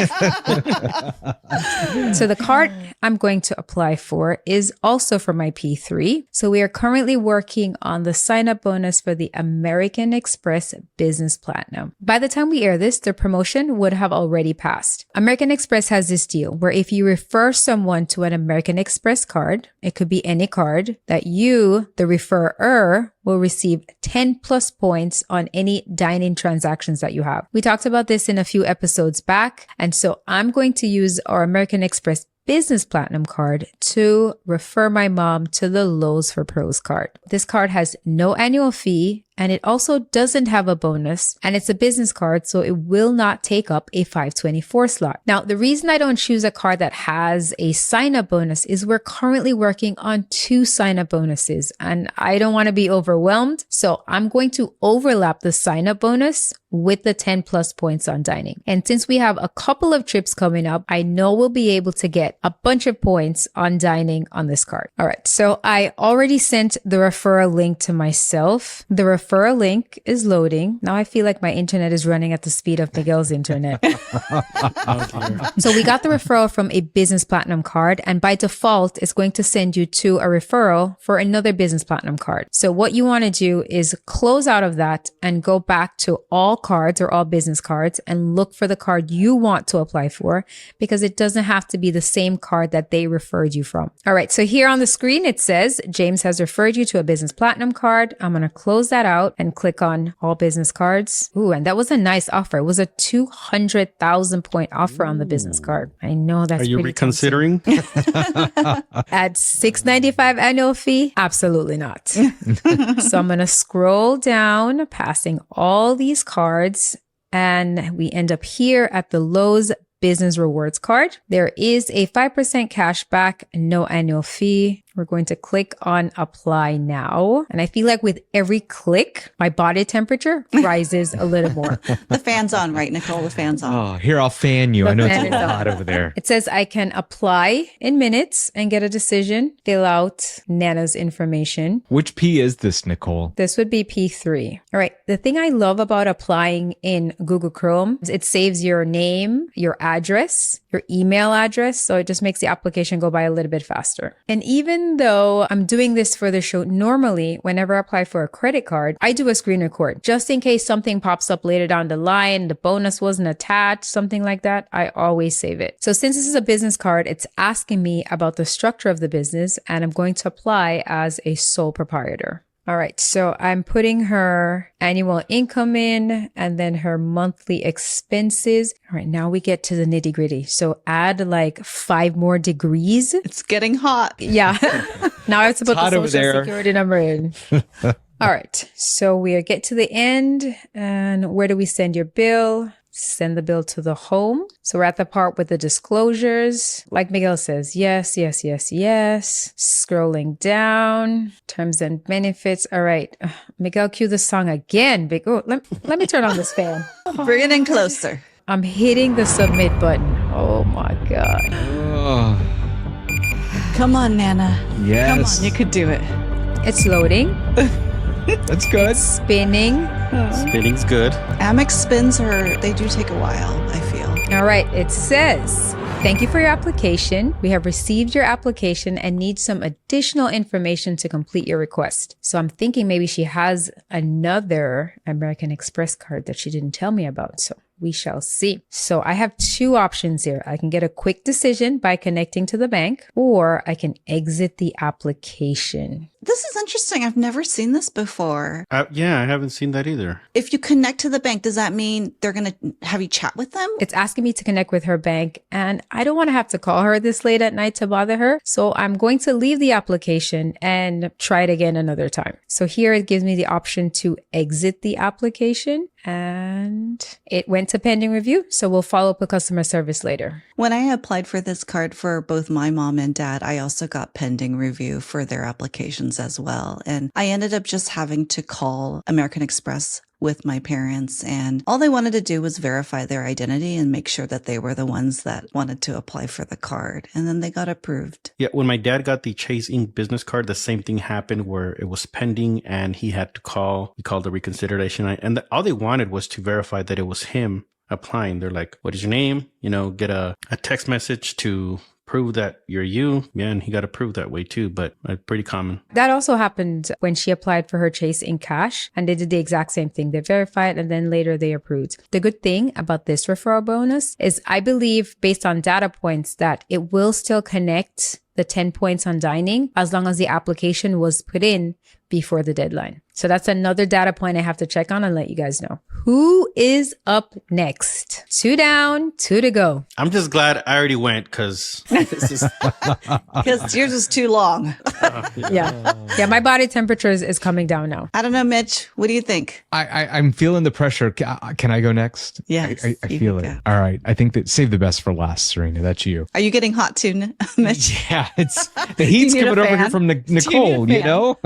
[SPEAKER 5] So the card I'm going to apply for is also for my P3. So we are currently working on the sign up bonus for the American Express Business Platinum. By the time we air this, the promotion would have already passed. American Express has this deal where if you refer someone to an American Express card, it could be any card, that you, the referrer, will receive 10 plus points on any dining transactions that you have. We talked about this in a few episodes back. And so I'm going to use our American Express Business Platinum card to refer my mom to the Lowe's for Pros card. This card has no annual fee and it also doesn't have a bonus, and it's a business card, so it will not take up a 524 slot. Now, the reason I don't choose a card that has a sign-up bonus is we're currently working on 2 sign-up bonuses and I don't want to be overwhelmed. So I'm going to overlap the sign-up bonus with the 10 plus points on dining. And since we have a couple of trips coming up, I know we'll be able to get a bunch of points on dining on this card. All right. So I already sent the referral link to myself. The referral link is loading. Now I feel like my internet is running at the speed of Miguel's internet. So we got the referral from a business platinum card, and by default, it's going to send you to a referral for another business platinum card. So what you want to do is close out of that and go back to all cards or all business cards and look for the card you want to apply for, because it doesn't have to be the same card that they referred you from. All right. So here on the screen, it says James has referred you to a business platinum card. I'm going to close that out and click on all business cards. Ooh, and that was a nice offer. It was a 200,000 point offer on the business card. I know that's
[SPEAKER 3] Are you
[SPEAKER 5] pretty
[SPEAKER 3] reconsidering?
[SPEAKER 5] at $695 annual fee? Absolutely not. So I'm going to scroll down, passing all these cards, and we end up here at the Lowe's Business Rewards card. There is a 5% cash back, no annual fee. We're going to click on apply now. And I feel like with every click, my body temperature rises a little more.
[SPEAKER 4] The fan's on, right, Nicole? The fan's on.
[SPEAKER 2] Oh, here, I'll fan you. I know it's
[SPEAKER 5] fan
[SPEAKER 2] a
[SPEAKER 5] is
[SPEAKER 2] little
[SPEAKER 5] on.
[SPEAKER 2] hot over there.
[SPEAKER 5] It says I can apply in minutes and get a decision, fill out Nana's information.
[SPEAKER 2] Which P is this, Nicole?
[SPEAKER 5] This would be P3. All right. The thing I love about applying in Google Chrome is it saves your name, your address, your email address. So it just makes the application go by a little bit faster. And even though I'm doing this for the show, normally whenever I apply for a credit card, I do a screen record just in case something pops up later down the line, the bonus wasn't attached, something like that. I always save it. So since this is a business card, it's asking me about the structure of the business, and I'm going to apply as a sole proprietor. All right, so I'm putting her annual income in and then her monthly expenses. All right, now we get to the nitty gritty. So add like 5 more degrees.
[SPEAKER 4] It's getting hot.
[SPEAKER 5] Yeah. Now I have to put the
[SPEAKER 2] hot over
[SPEAKER 5] social
[SPEAKER 2] there.
[SPEAKER 5] security number in. All right, so we get to the end, and where do we send your bill? Send the bill to the home. So we're at the part with the disclosures. Like Miguel says, yes, yes, yes, yes. Scrolling down, terms and benefits. All right. Miguel, cue the song again. Let me turn on this fan.
[SPEAKER 4] Bring it in closer.
[SPEAKER 5] I'm hitting the submit button. Oh my God.
[SPEAKER 2] Oh,
[SPEAKER 4] Come on, Nana.
[SPEAKER 2] yes.
[SPEAKER 4] Come on, you could do it.
[SPEAKER 5] It's loading.
[SPEAKER 2] That's good.
[SPEAKER 5] Spinning.
[SPEAKER 3] Spinning's good.
[SPEAKER 4] Amex spins they do take a while, I feel.
[SPEAKER 5] All right, it says, thank you for your application. We have received your application and need some additional information to complete your request. So I'm thinking maybe she has another American Express card that she didn't tell me about. So we shall see. So I have 2 options here. I can get a quick decision by connecting to the bank, or I can exit the application.
[SPEAKER 4] This is interesting. I've never seen this before.
[SPEAKER 3] Yeah, I haven't seen that either.
[SPEAKER 4] If you connect to the bank, does that mean they're going to have you chat with them?
[SPEAKER 5] It's asking me to connect with her bank, and I don't want to have to call her this late at night to bother her. So I'm going to leave the application and try it again another time. So here it gives me the option to exit the application, and it went to pending review. So we'll follow up with customer service later.
[SPEAKER 4] When I applied for this card for both my mom and dad, I also got pending review for their applications as well. And I ended up just having to call American Express with my parents, and all they wanted to do was verify their identity and make sure that they were the ones that wanted to apply for the card. And then they got approved.
[SPEAKER 3] Yeah, when my dad got the Chase Inc. business card, the same thing happened where it was pending and he had to call. He called the reconsideration. And all they wanted was to verify that it was him applying. They're like, what is your name? Get a text message to prove that you're you. Yeah, and he got approved that way too, but pretty common.
[SPEAKER 5] That also happened when she applied for her Chase in cash, and they did the exact same thing. They verified and then later they approved. The good thing about this referral bonus is I believe based on data points that it will still connect the 10 points on dining as long as the application was put in before the deadline. So that's another data point I have to check on and let you guys know. Who is up next? 2 down, 2 to go.
[SPEAKER 3] I'm just glad I already went because this is...
[SPEAKER 4] Because yours is too long.
[SPEAKER 5] Yeah, my body temperature is coming down now.
[SPEAKER 4] I don't know, Mitch. What do you think?
[SPEAKER 2] I'm feeling the pressure. Can I go next?
[SPEAKER 4] Yes,
[SPEAKER 2] I
[SPEAKER 4] you
[SPEAKER 2] feel
[SPEAKER 4] can
[SPEAKER 2] it.
[SPEAKER 4] go.
[SPEAKER 2] All right. I think that save the best for last, Serena. That's you.
[SPEAKER 4] Are you getting hot too, Mitch?
[SPEAKER 2] Yeah, it's the heat's
[SPEAKER 4] need a
[SPEAKER 2] coming over here
[SPEAKER 4] fan?
[SPEAKER 2] from
[SPEAKER 4] Do you
[SPEAKER 2] Nicole,
[SPEAKER 4] need a
[SPEAKER 2] you know?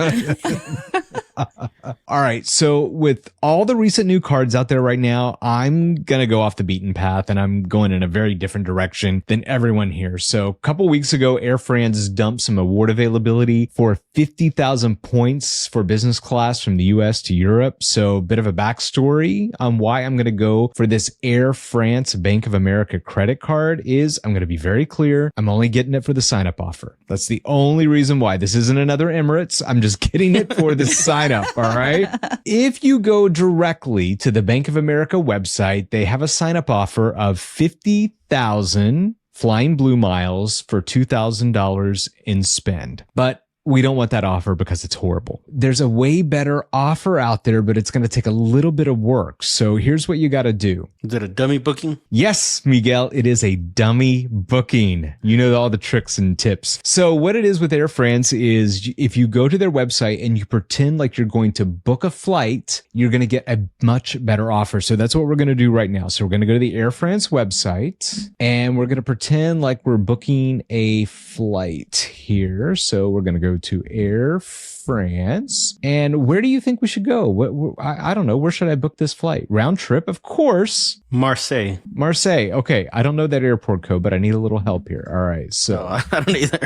[SPEAKER 2] All right. So with all the recent new cards out there right now, I'm going to go off the beaten path and I'm going in a very different direction than everyone here. So a couple weeks ago, Air France dumped some award availability for 50,000 points for business class from the US to Europe. So a bit of a backstory on why I'm going to go for this Air France Bank of America credit card is I'm going to be very clear. I'm only getting it for the sign up offer. That's the only reason why. This isn't another Emirates. I'm just getting it for the sign up. All right. If you go directly to the Bank of America website, they have a sign up offer of 50,000 Flying Blue miles for $2,000 in spend. But we don't want that offer because it's horrible. There's a way better offer out there, but it's going to take a little bit of work. So here's what you got to do.
[SPEAKER 3] Is it a dummy booking?
[SPEAKER 2] Yes, Miguel, it is a dummy booking. You know all the tricks and tips. So what it is with Air France is if you go to their website and you pretend like you're going to book a flight, you're going to get a much better offer. So that's what we're going to do right now. So we're going to go to the Air France website and we're going to pretend like we're booking a flight here. So we're going to go to Air France. And where do you think we should go? I don't know. Where should I book this flight? Round trip, of course.
[SPEAKER 3] Marseille.
[SPEAKER 2] Marseille. Okay. I don't know that airport code, but I need a little help here. All right. So
[SPEAKER 3] I don't either.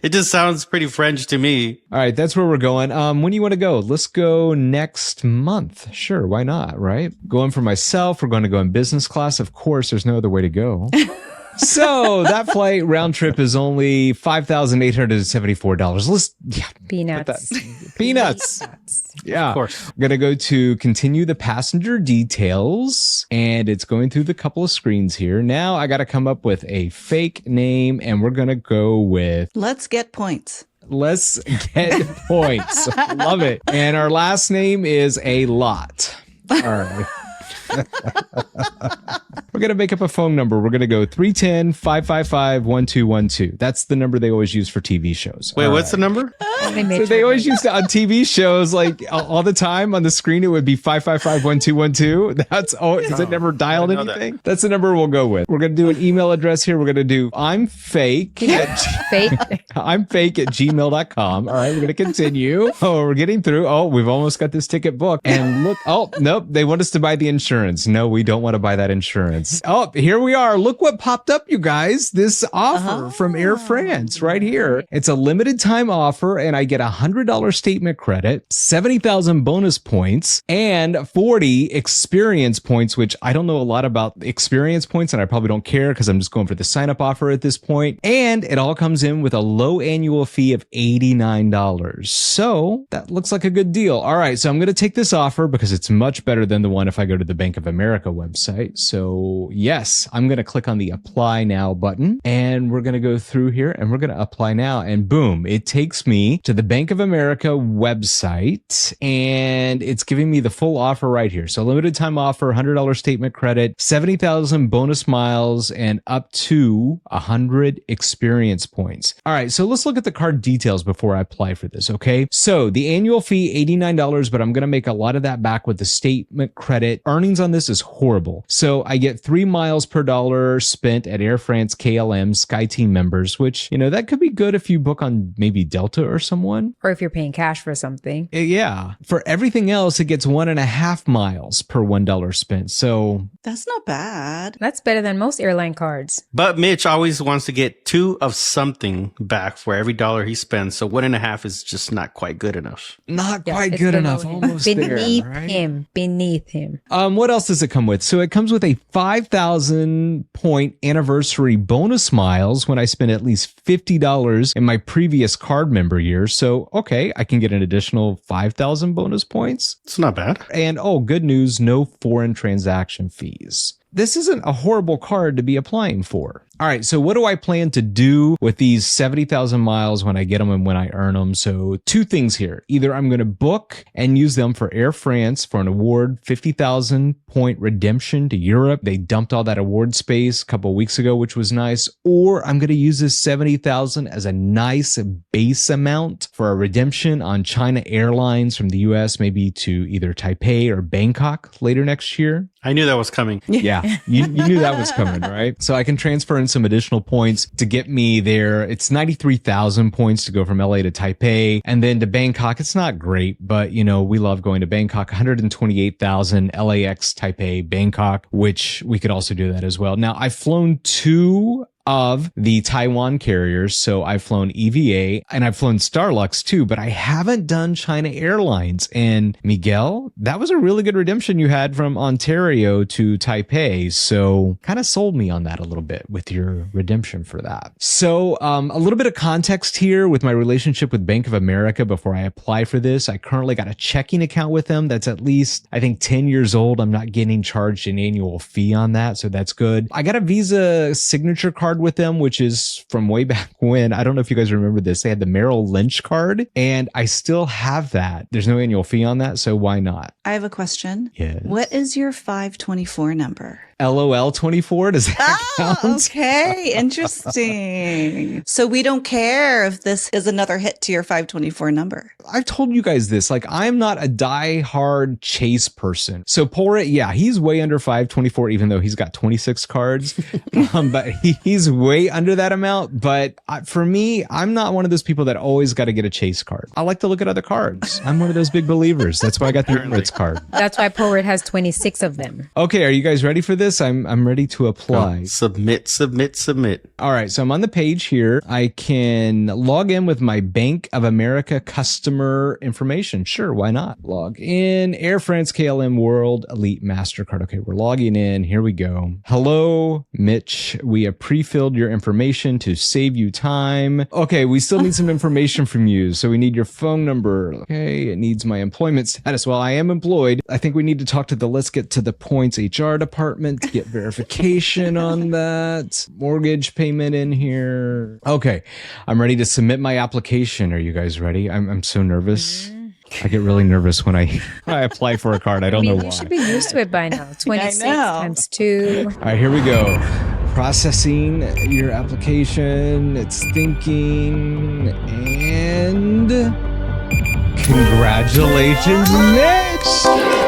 [SPEAKER 3] It just sounds pretty French to me.
[SPEAKER 2] all right, that's where we're going. When do you want to go? Let's go next month. Sure. Why not? Right. Going for myself. We're going to go in business class. Of course, there's no other way to go. So that flight round trip is only $5,874.
[SPEAKER 5] Peanuts.
[SPEAKER 2] Peanuts. Yeah.
[SPEAKER 3] Of course.
[SPEAKER 2] I'm going to go to continue the passenger details and it's going through the couple of screens here. Now I got to come up with a fake name and we're going to go with
[SPEAKER 4] Let's get points.
[SPEAKER 2] Let's Get Points. Love it. And our last name is a lot. All right. We're going to make up a phone number. We're going to go 310-555-1212. That's the number they always use for TV shows.
[SPEAKER 3] Wait, what's the number?
[SPEAKER 2] So they always used to on TV shows, like all the time on the screen, it would be 555-1212. That's because it never dialed anything. That's the number we'll go with. We're going to do an email address here. We're going to do I'm fake at gmail.com. All right, we're going to continue. Oh, we're getting through. Oh, we've almost got this ticket booked. And look, oh, nope, they want us to buy the insurance. No, we don't want to buy that insurance. Oh, here we are. Look what popped up, you guys. This offer from Air France right here. It's a limited time offer and I get $100 statement credit, 70,000 bonus points, and 40 experience points, which I don't know a lot about experience points and I probably don't care because I'm just going for the sign up offer at this point. And it all comes in with a low annual fee of $89. So that looks like a good deal. All right. So I'm going to take this offer because it's much better than the one if I go to the Bank Bank of America website. So yes, I'm going to click on the apply now button and we're going to go through here and we're going to apply now, and boom, it takes me to the Bank of America website and it's giving me the full offer right here. So limited time offer, $100 statement credit, 70,000 bonus miles, and up to 100 experience points. All right, so let's look at the card details before I apply for this, okay? So the annual fee, $89, but I'm going to make a lot of that back with the statement credit. Earnings on this is horrible. So I get 3 miles per dollar spent at Air France, KLM, SkyTeam members, which, that could be good if you book on maybe Delta or someone.
[SPEAKER 5] Or if you're paying cash for something.
[SPEAKER 2] Yeah. For everything else, it gets 1.5 miles per $1 spent. So
[SPEAKER 4] That's not bad.
[SPEAKER 5] That's better than most airline cards.
[SPEAKER 3] But Mitch always wants to get 2 of something back for every dollar he spends. So 1.5 is just not quite good enough.
[SPEAKER 2] not
[SPEAKER 5] Yeah,
[SPEAKER 2] quite
[SPEAKER 5] it's
[SPEAKER 2] good
[SPEAKER 5] below
[SPEAKER 2] enough.
[SPEAKER 5] him.
[SPEAKER 2] Almost
[SPEAKER 5] Beneath
[SPEAKER 2] there, right?
[SPEAKER 5] him. Beneath him.
[SPEAKER 2] What else does it come with? So it comes with a 5,000 point anniversary bonus miles when I spend at least $50 in my previous card member year. So, okay, I can get an additional 5,000 bonus points.
[SPEAKER 3] It's not bad.
[SPEAKER 2] And good news, no foreign transaction fees. This isn't a horrible card to be applying for. All right, so what do I plan to do with these 70,000 miles when I get them and when I earn them? So 2 things here. Either I'm going to book and use them for Air France for an award, 50,000 point redemption to Europe. They dumped all that award space a couple of weeks ago, which was nice. Or I'm going to use this 70,000 as a nice base amount for a redemption on China Airlines from the US, maybe to either Taipei or Bangkok later next year.
[SPEAKER 3] I knew that was coming.
[SPEAKER 2] Yeah, you knew that was coming, right? So I can transfer in some additional points to get me there. It's 93,000 points to go from LA to Taipei and then to Bangkok. It's not great, but we love going to Bangkok. 128,000 LAX, Taipei, Bangkok, which we could also do that as well. Now I've flown 2 of the Taiwan carriers. So I've flown EVA and I've flown Starlux too, but I haven't done China Airlines. And Miguel, that was a really good redemption you had from Ontario to Taipei. So kind of sold me on that a little bit with your redemption for that. So a little bit of context here with my relationship with Bank of America before I apply for this. I currently got a checking account with them that's at least, I think, 10 years old. I'm not getting charged an annual fee on that. So that's good. I got a Visa signature card with them, which is from way back when. I don't know if you guys remember this. They had the Merrill Lynch card and I still have that. There's no annual fee on that. So why not?
[SPEAKER 4] I have a question.
[SPEAKER 2] Yes.
[SPEAKER 4] What is your 524 number?
[SPEAKER 2] LOL 24. Does that count?
[SPEAKER 4] Okay. Interesting. So we don't care if this is another hit to your 524 number.
[SPEAKER 2] I've told you guys this, I'm not a die-hard chase person. So Polrit, yeah, he's way under 524, even though he's got 26 cards, but he's way under that amount. But for me, I'm not one of those people that always got to get a chase card. I like to look at other cards. I'm one of those big believers. That's why I got the Emirates card.
[SPEAKER 5] That's why Polrit has 26 of them.
[SPEAKER 2] Okay, are you guys ready for this? I'm ready to apply.
[SPEAKER 3] Submit.
[SPEAKER 2] All right, so I'm on the page here. I can log in with my Bank of America customer information. Sure, why not? Log in, Air France, KLM, World, Elite, MasterCard. Okay, we're logging in. Here we go. Hello, Mitch. We have pre-filled your information to save you time. Okay, we still need some information from you. So we need your phone number. Okay, it needs my employment status. Well, I am employed. I think we need to talk to the Let's Get to the Points HR department to get verification on that. Mortgage payment in here. Okay, I'm ready to submit my application. Are you guys ready? I'm so nervous. I get really nervous when I apply for a card. I don't know why.
[SPEAKER 5] You should be used to it by now. 26
[SPEAKER 4] know.
[SPEAKER 5] times 2.
[SPEAKER 2] All right, here we go. Processing your application. It's thinking. And congratulations, Mitch!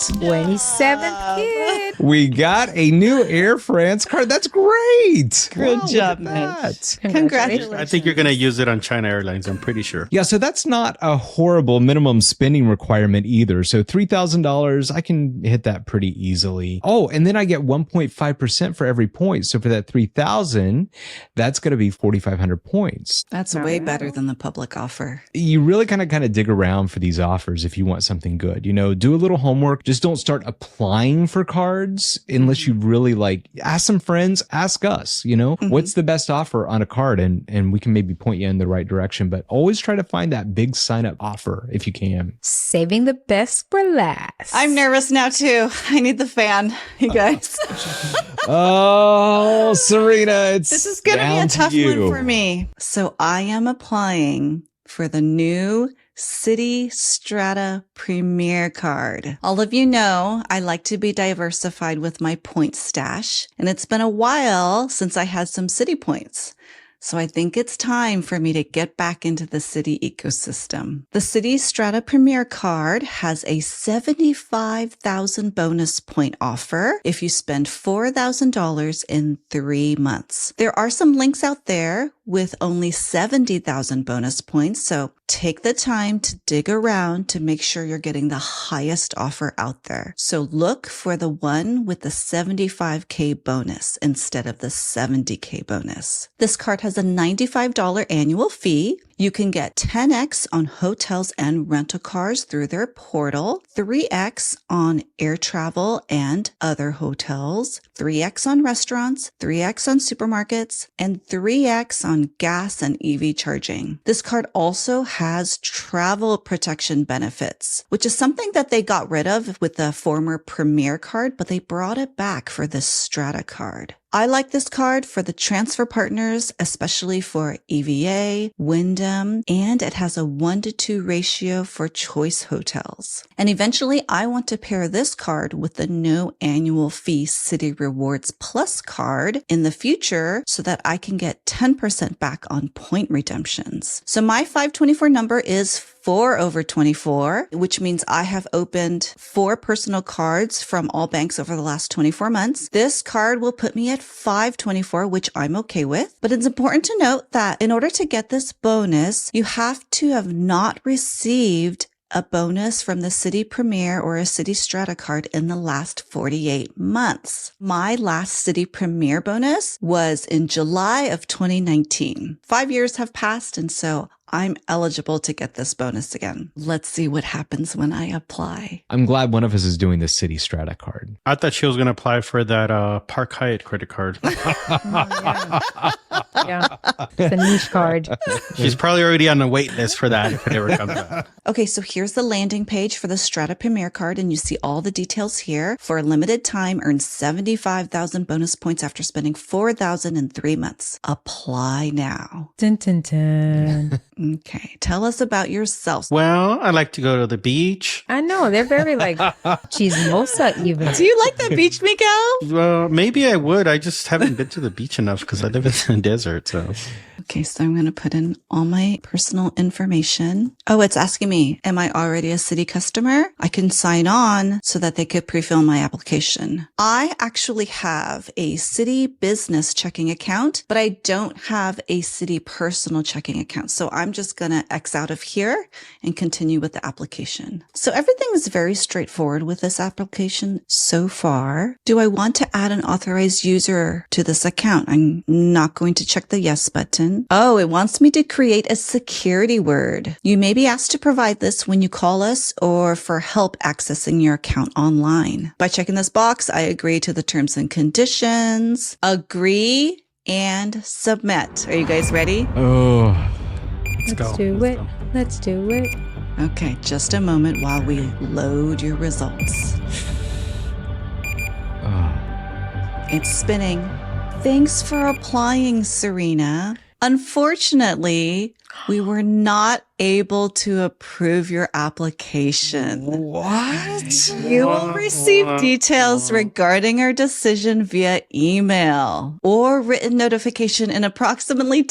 [SPEAKER 5] 27th kid.
[SPEAKER 2] We got a new Air France card. That's great.
[SPEAKER 4] Good
[SPEAKER 2] Wow,
[SPEAKER 4] job,
[SPEAKER 2] look at
[SPEAKER 4] Mitch.
[SPEAKER 2] that.
[SPEAKER 4] Congratulations.
[SPEAKER 3] I think you're going to use it on China Airlines. I'm pretty sure.
[SPEAKER 2] Yeah, so that's not a horrible minimum spending requirement either. So $3,000, I can hit that pretty easily. Oh, and then I get 1.5% for every point. So for that 3,000, that's going to be 4,500 points.
[SPEAKER 4] That's way better than the public offer.
[SPEAKER 2] You really kind of dig around for these offers if you want something good. Do a little homework. just don't start applying for cards unless you really like ask some friends, ask us, what's the best offer on a card? And we can maybe point you in the right direction, but always try to find that big sign up offer if you can.
[SPEAKER 5] Saving the best for last.
[SPEAKER 4] I'm nervous now too. I need the fan, you guys.
[SPEAKER 2] Oh, Serena,
[SPEAKER 4] this is going to be a tough one for me. So I am applying for the new City Strata Premier card. All of you know I like to be diversified with my point stash, and it's been a while since I had some City points. So I think it's time for me to get back into the City ecosystem. The City Strata Premier card has a 75,000 bonus point offer if you spend $4,000 in 3 months. There are some links out there with only 70,000 bonus points, so take the time to dig around to make sure you're getting the highest offer out there. So look for the one with the 75K bonus instead of the 70K bonus. This card has a $95 annual fee. You can get 10x on hotels and rental cars through their portal, 3x on air travel and other hotels, 3x on restaurants, 3x on supermarkets, and 3x on gas and EV charging. This card also has travel protection benefits, which is something that they got rid of with the former Premier card, but they brought it back for this Strata card. I like this card for the transfer partners, especially for EVA, Wyndham, and it has a 1-to-2 ratio for choice hotels. And eventually I want to pair this card with the no annual fee City Rewards Plus card in the future so that I can get 10% back on point redemptions. So my 524 number is 4/24, which means I have opened 4 personal cards from all banks over the last 24 months. This card will put me at 524, which I'm okay with. But it's important to note that in order to get this bonus, you have to have not received a bonus from the City Premier or a City Strata card in the last 48 months. My last City Premier bonus was in July of 2019. 5 years have passed, and so I'm eligible to get this bonus again. Let's see what happens when I apply.
[SPEAKER 2] I'm glad one of us is doing the City Strata card.
[SPEAKER 3] I thought she was going to apply for that Park Hyatt credit card.
[SPEAKER 5] Yeah. It's a niche card.
[SPEAKER 3] She's probably already on the wait list for that if it ever comes out.
[SPEAKER 4] Okay, so here's the landing page for the Strata Premier card, and you see all the details here. For a limited time, earn 75,000 bonus points after spending 4,000 in 3 months. Apply now.
[SPEAKER 5] Dun, dun, dun.
[SPEAKER 4] Okay, tell us about yourself.
[SPEAKER 3] Well, I like to go to the beach.
[SPEAKER 5] I know, they're very like chismosa even.
[SPEAKER 4] Do you like the beach, Miguel?
[SPEAKER 3] Well, maybe I would. I just haven't been to the beach enough because I live in the desert. So,
[SPEAKER 4] okay, so I'm going to put in all my personal information. Oh, it's asking me, am I already a City customer? I can sign on so that they could pre-fill my application. I actually have a City business checking account, but I don't have a City personal checking account. So I'm just going to X out of here and continue with the application. So everything is very straightforward with this application so far. Do I want to add an authorized user to this account? I'm not going to check the yes button. Oh, it wants me to create a security word. You may be asked to provide this when you call us or for help accessing your account online. By checking this box, I agree to the terms and conditions, agree, and submit. Are you guys ready?
[SPEAKER 2] Oh,
[SPEAKER 5] Let's do it. Let's do it.
[SPEAKER 4] Okay, just a moment while we load your results. It's spinning. Thanks for applying, Serena. Unfortunately, we were not able to approve your application.
[SPEAKER 2] what?
[SPEAKER 4] You will receive details regarding our decision via email or written notification in approximately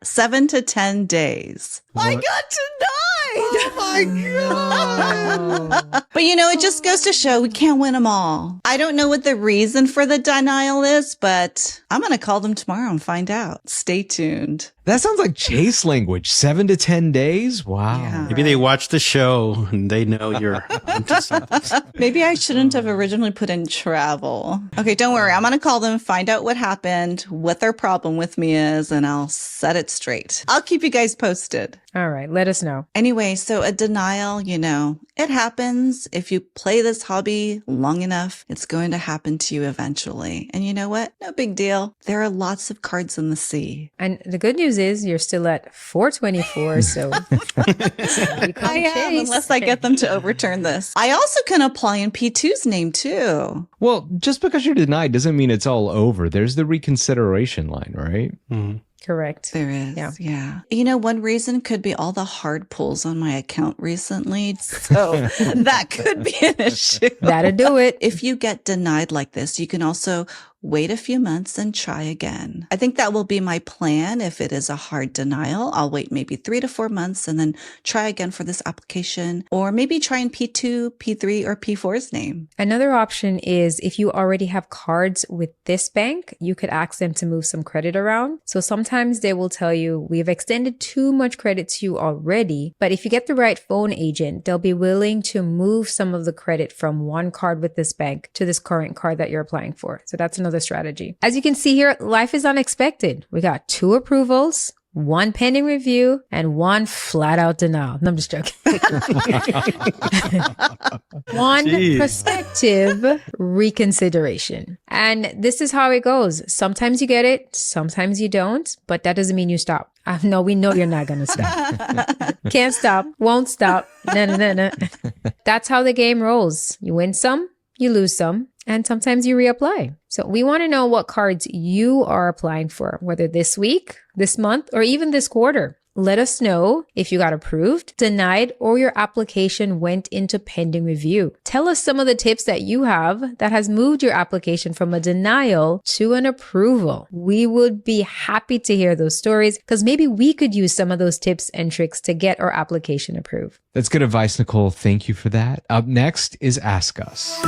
[SPEAKER 4] 7 to 10 days. I got denied!
[SPEAKER 2] Oh my God!
[SPEAKER 4] But it just goes to show we can't win them all. I don't know what the reason for the denial is, but I'm going to call them tomorrow and find out. Stay tuned.
[SPEAKER 2] That sounds like chase language. language. 7 to 10 days? Wow.
[SPEAKER 4] Yeah.
[SPEAKER 3] Maybe they watch the show and they know you're into something.
[SPEAKER 4] Maybe I shouldn't have originally put in travel. Okay, don't worry. I'm going to call them, find out what happened, what their problem with me is, and I'll set it straight. I'll keep you guys posted.
[SPEAKER 5] All right, let us know.
[SPEAKER 4] Anyway, so a denial, it happens. If you play this hobby long enough, it's going to happen to you eventually. And you know what? No big deal. There are lots of cards in the sea.
[SPEAKER 5] And the good news is you're still at 424, so
[SPEAKER 4] I am, unless I get them to overturn this. I also can apply in P2's name too.
[SPEAKER 2] Well, just because you're denied doesn't mean it's all over. There's the reconsideration line, right?
[SPEAKER 3] Mm-hmm.
[SPEAKER 5] Correct.
[SPEAKER 4] There is. Yeah. One reason could be all the hard pulls on my account recently. So that could be an issue.
[SPEAKER 5] That'll do it.
[SPEAKER 4] If you get denied like this, you can also wait a few months and try again. I think that will be my plan. If it is a hard denial, I'll wait maybe 3 to 4 months and then try again for this application, or maybe try in P2, P3, or P4's name.
[SPEAKER 5] Another option is if you already have cards with this bank, you could ask them to move some credit around. So sometimes they will tell you, we've extended too much credit to you already. But if you get the right phone agent, they'll be willing to move some of the credit from one card with this bank to this current card that you're applying for. So that's another strategy. As you can see here, life is unexpected. We got 2 approvals, 1 pending review, and 1 flat out denial. No, I'm just joking. 1 prospective reconsideration. And this is how it goes. Sometimes you get it, sometimes you don't, but that doesn't mean you stop. No, we know you're not going to stop. Can't stop, won't stop. No. That's how the game rolls. You win some, you lose some, and sometimes you reapply. So we want to know what cards you are applying for, whether this week, this month, or even this quarter. Let us know if you got approved, denied, or your application went into pending review. Tell us some of the tips that you have that has moved your application from a denial to an approval. We would be happy to hear those stories because maybe we could use some of those tips and tricks to get our application approved.
[SPEAKER 2] That's good advice, Nicole. Thank you for that. Up next is Ask Us.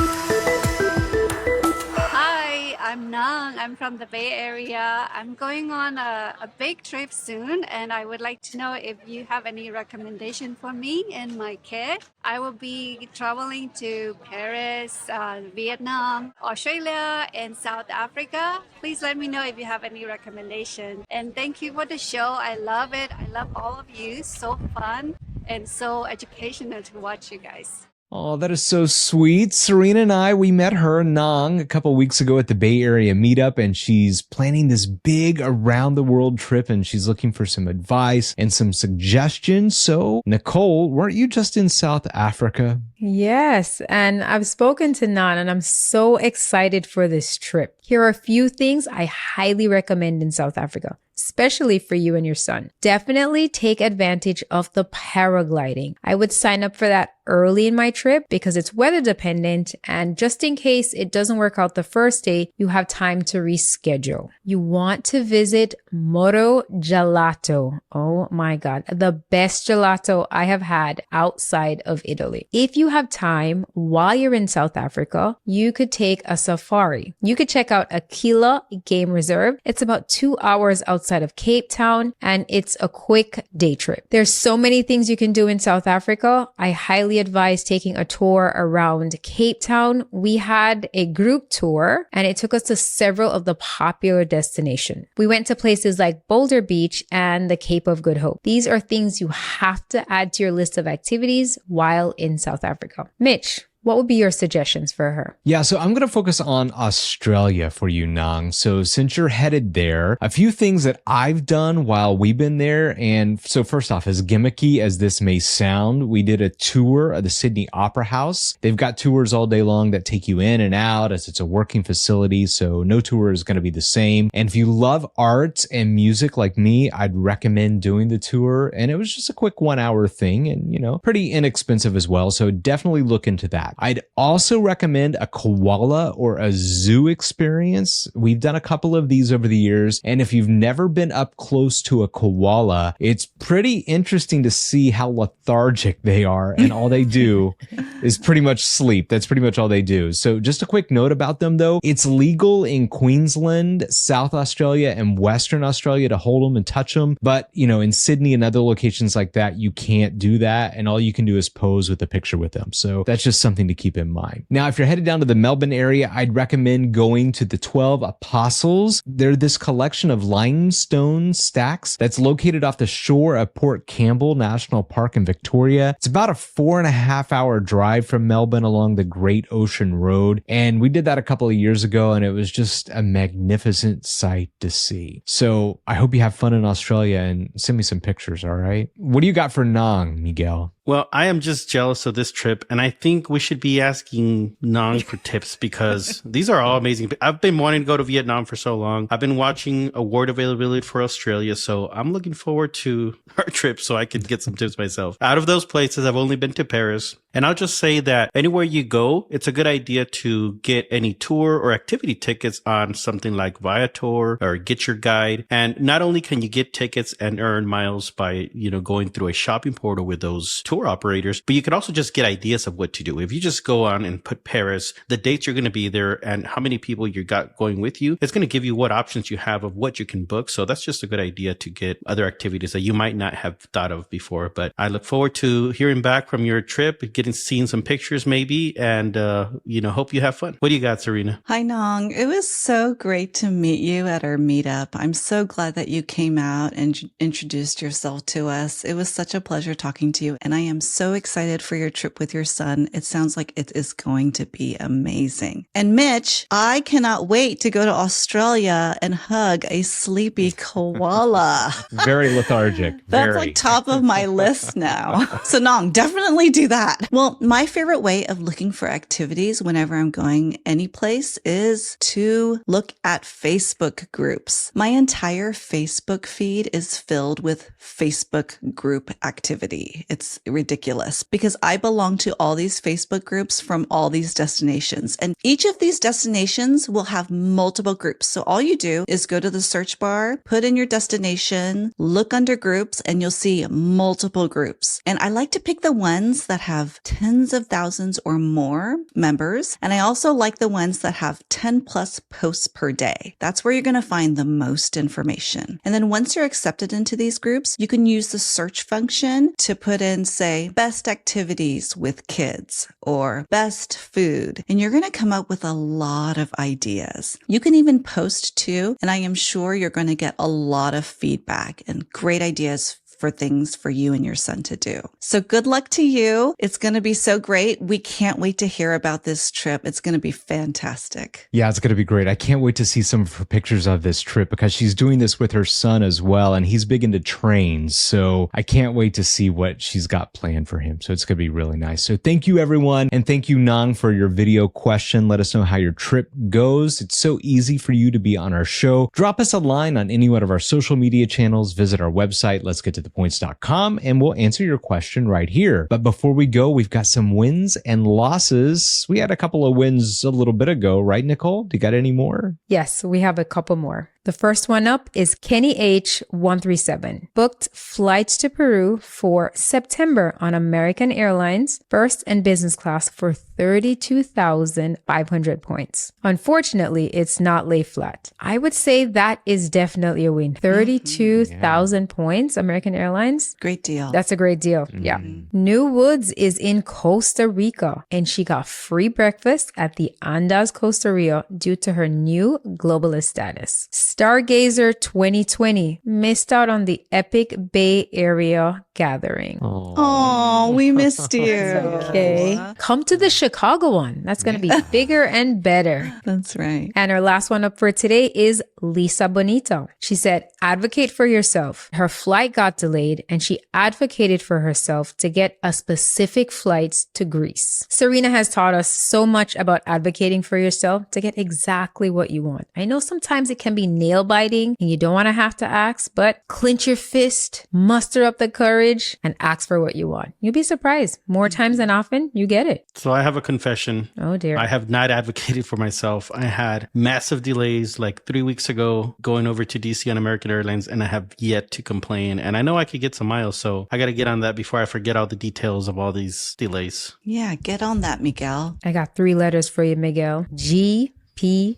[SPEAKER 7] I'm Nang. I'm from the Bay Area. I'm going on a big trip soon, and I would like to know if you have any recommendation for me and my kid. I will be traveling to Paris, Vietnam, Australia, and South Africa. Please let me know if you have any recommendation. And thank you for the show. I love it. I love all of you. So fun and so educational to watch you guys.
[SPEAKER 2] Oh, that is so sweet. Serena and I, we met her, Nang, a couple weeks ago at the Bay Area Meetup, and she's planning this big around-the-world trip, and she's looking for some advice and some suggestions. So, Nicole, weren't you just in South Africa?
[SPEAKER 5] Yes, and I've spoken to Nan, and I'm so excited for this trip. Here are a few things I highly recommend in South Africa, especially for you and your son. Definitely take advantage of the paragliding. I would sign up for that early in my trip because it's weather dependent, and just in case it doesn't work out the first day, you have time to reschedule. You want to visit Moro Gelato. Oh my God, the best gelato I have had outside of Italy. If you have time while you're in South Africa, you could take a safari. You could check out Aquila Game Reserve. It's about 2 hours outside of Cape Town, and it's a quick day trip. There's so many things you can do in South Africa. I highly advise taking a tour around Cape Town. We had a group tour, and it took us to several of the popular destinations. We went to places like Boulder Beach and the Cape of Good Hope. These are things you have to add to your list of activities while in South Africa. Mitch, what would be your suggestions for her?
[SPEAKER 2] Yeah, so I'm going to focus on Australia for you, Nang. So since you're headed there, a few things that I've done while we've been there. And so first off, as gimmicky as this may sound, we did a tour of the Sydney Opera House. They've got tours all day long that take you in and out as it's a working facility. So no tour is going to be the same. And if you love art and music like me, I'd recommend doing the tour. And it was just a quick 1 hour thing and, pretty inexpensive as well. So definitely look into that. I'd also recommend a koala or a zoo experience. We've done a couple of these over the years, and if you've never been up close to a koala, it's pretty interesting to see how lethargic they are, and all they do is pretty much sleep. That's pretty much all they do. So just a quick note about them though. It's legal in Queensland, South Australia, and Western Australia to hold them and touch them. But, in Sydney and other locations like that, you can't do that. And all you can do is pose with a picture with them. So that's just something to keep in mind. Now, if you're headed down to the Melbourne area, I'd recommend going to the 12 Apostles. They're this collection of limestone stacks that's located off the shore of Port Campbell National Park in Victoria. It's about a 4.5 hour drive from Melbourne along the Great Ocean Road. And we did that a couple of years ago, and it was just a magnificent sight to see. So I hope you have fun in Australia, and send me some pictures, all right? What do you got for Nang, Miguel?
[SPEAKER 3] Well, I am just jealous of this trip, and I think we should be asking Nang for tips because these are all amazing. I've been wanting to go to Vietnam for so long. I've been watching award availability for Australia, so I'm looking forward to our trip so I can get some tips myself. Out of those places, I've only been to Paris, and I'll just say that anywhere you go, it's a good idea to get any tour or activity tickets on something like Viator or Get Your Guide. And not only can you get tickets and earn miles by, going through a shopping portal with those tour operators, but you can also just get ideas of what to do. If you just go on and put Paris, the dates you're going to be there, and how many people you got going with you, it's going to give you what options you have of what you can book. So that's just a good idea to get other activities that you might not have thought of before. But I look forward to hearing back from your trip, seeing some pictures maybe, and hope you have fun. What do you got, Serena?
[SPEAKER 4] Hi, Nong. It was so great to meet you at our meetup. I'm so glad that you came out and introduced yourself to us. It was such a pleasure talking to you, and I am so excited for your trip with your son. It sounds like it is going to be amazing. And Mitch, I cannot wait to go to Australia and hug a sleepy koala.
[SPEAKER 2] Very lethargic.
[SPEAKER 4] That's like top of my list now. So Nong, definitely do that. Well, my favorite way of looking for activities whenever I'm going any place is to look at Facebook groups. My entire Facebook feed is filled with Facebook group activity. It's ridiculous because I belong to all these Facebook groups from all these destinations, and each of these destinations will have multiple groups. So all you do is go to the search bar, put in your destination, look under groups, and you'll see multiple groups. And I like to pick the ones that have tens of thousands or more members. And I also like the ones that have 10 plus posts per day. That's where you're going to find the most information. And then once you're accepted into these groups, you can use the search function to put in, say, best activities with kids or best food. And you're going to come up with a lot of ideas. You can even post too. And I am sure you're going to get a lot of feedback and great ideas for things for you and your son to do. So good luck to you. It's going to be so great. We can't wait to hear about this trip. It's going to be fantastic.
[SPEAKER 2] Yeah, it's going to be great. I can't wait to see some of her pictures of this trip because she's doing this with her son as well. And he's big into trains. So I can't wait to see what she's got planned for him. So it's going to be really nice. So thank you, everyone. And thank you, Nang, for your video question. Let us know how your trip goes. It's so easy for you to be on our show. Drop us a line on any one of our social media channels. Visit our website, letsgettothepoints.com, and we'll answer your question right here. But before we go, we've got some wins and losses. We had a couple of wins a little bit ago, right, Nicole? Do you got any more?
[SPEAKER 5] Yes, we have a couple more. The first one up is Kenny H137. Booked flights to Peru for September on American Airlines, first and business class for 32,500 points. Unfortunately, it's not lay flat. I would say that is definitely a win. 32,000 points, American Airlines.
[SPEAKER 4] Great deal.
[SPEAKER 5] That's a great deal. Yeah. New Woods is in Costa Rica, and she got free breakfast at the Andas Costa Rica due to her new globalist status. Stargazer 2020 missed out on the epic Bay Area gathering.
[SPEAKER 4] Oh, we missed you.
[SPEAKER 5] Okay. Come to the Chicago one. That's going to be bigger and better.
[SPEAKER 4] That's right.
[SPEAKER 5] And our last one up for today is Lisa Bonito. She said, advocate for yourself. Her flight got delayed and she advocated for herself to get a specific flight to Greece. Serena has taught us so much about advocating for yourself to get exactly what you want. I know sometimes it can be nail biting and you don't want to have to ask, but clench your fist, muster up the courage, courage and ask for what you want. You'll be surprised. More times than often, you get it.
[SPEAKER 3] So I have a confession.
[SPEAKER 5] Oh dear.
[SPEAKER 3] I have not advocated for myself. I had massive delays like 3 weeks ago going over to DC on American Airlines, and I have yet to complain. And I know I could get some miles, so I got to get on that before I forget all the details of all these delays.
[SPEAKER 4] Yeah, get on that, Miguel.
[SPEAKER 5] I got 3 letters for you, Miguel. GPT.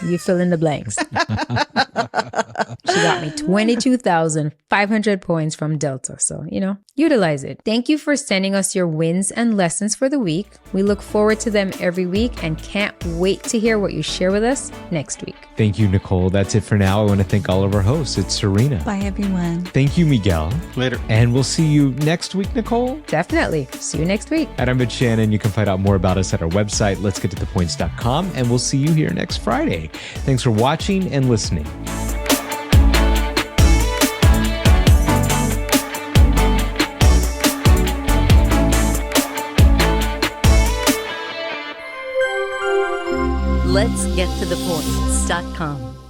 [SPEAKER 5] You fill in the blanks. She got me 22,500 points from Delta. So, utilize it. Thank you for sending us your wins and lessons for the week. We look forward to them every week and can't wait to hear what you share with us next week.
[SPEAKER 2] Thank you, Nicole. That's it for now. I want to thank all of our hosts. It's Serena.
[SPEAKER 4] Bye, everyone.
[SPEAKER 2] Thank you, Miguel.
[SPEAKER 3] Later.
[SPEAKER 2] And we'll see you next week, Nicole.
[SPEAKER 5] Definitely. See you next week.
[SPEAKER 2] And I'm Ed Shannon. You can find out more about us at our website, letsgettothepoints.com, and we'll see you here next Friday. Thanks for watching and listening.
[SPEAKER 1] Let's get to the points.com.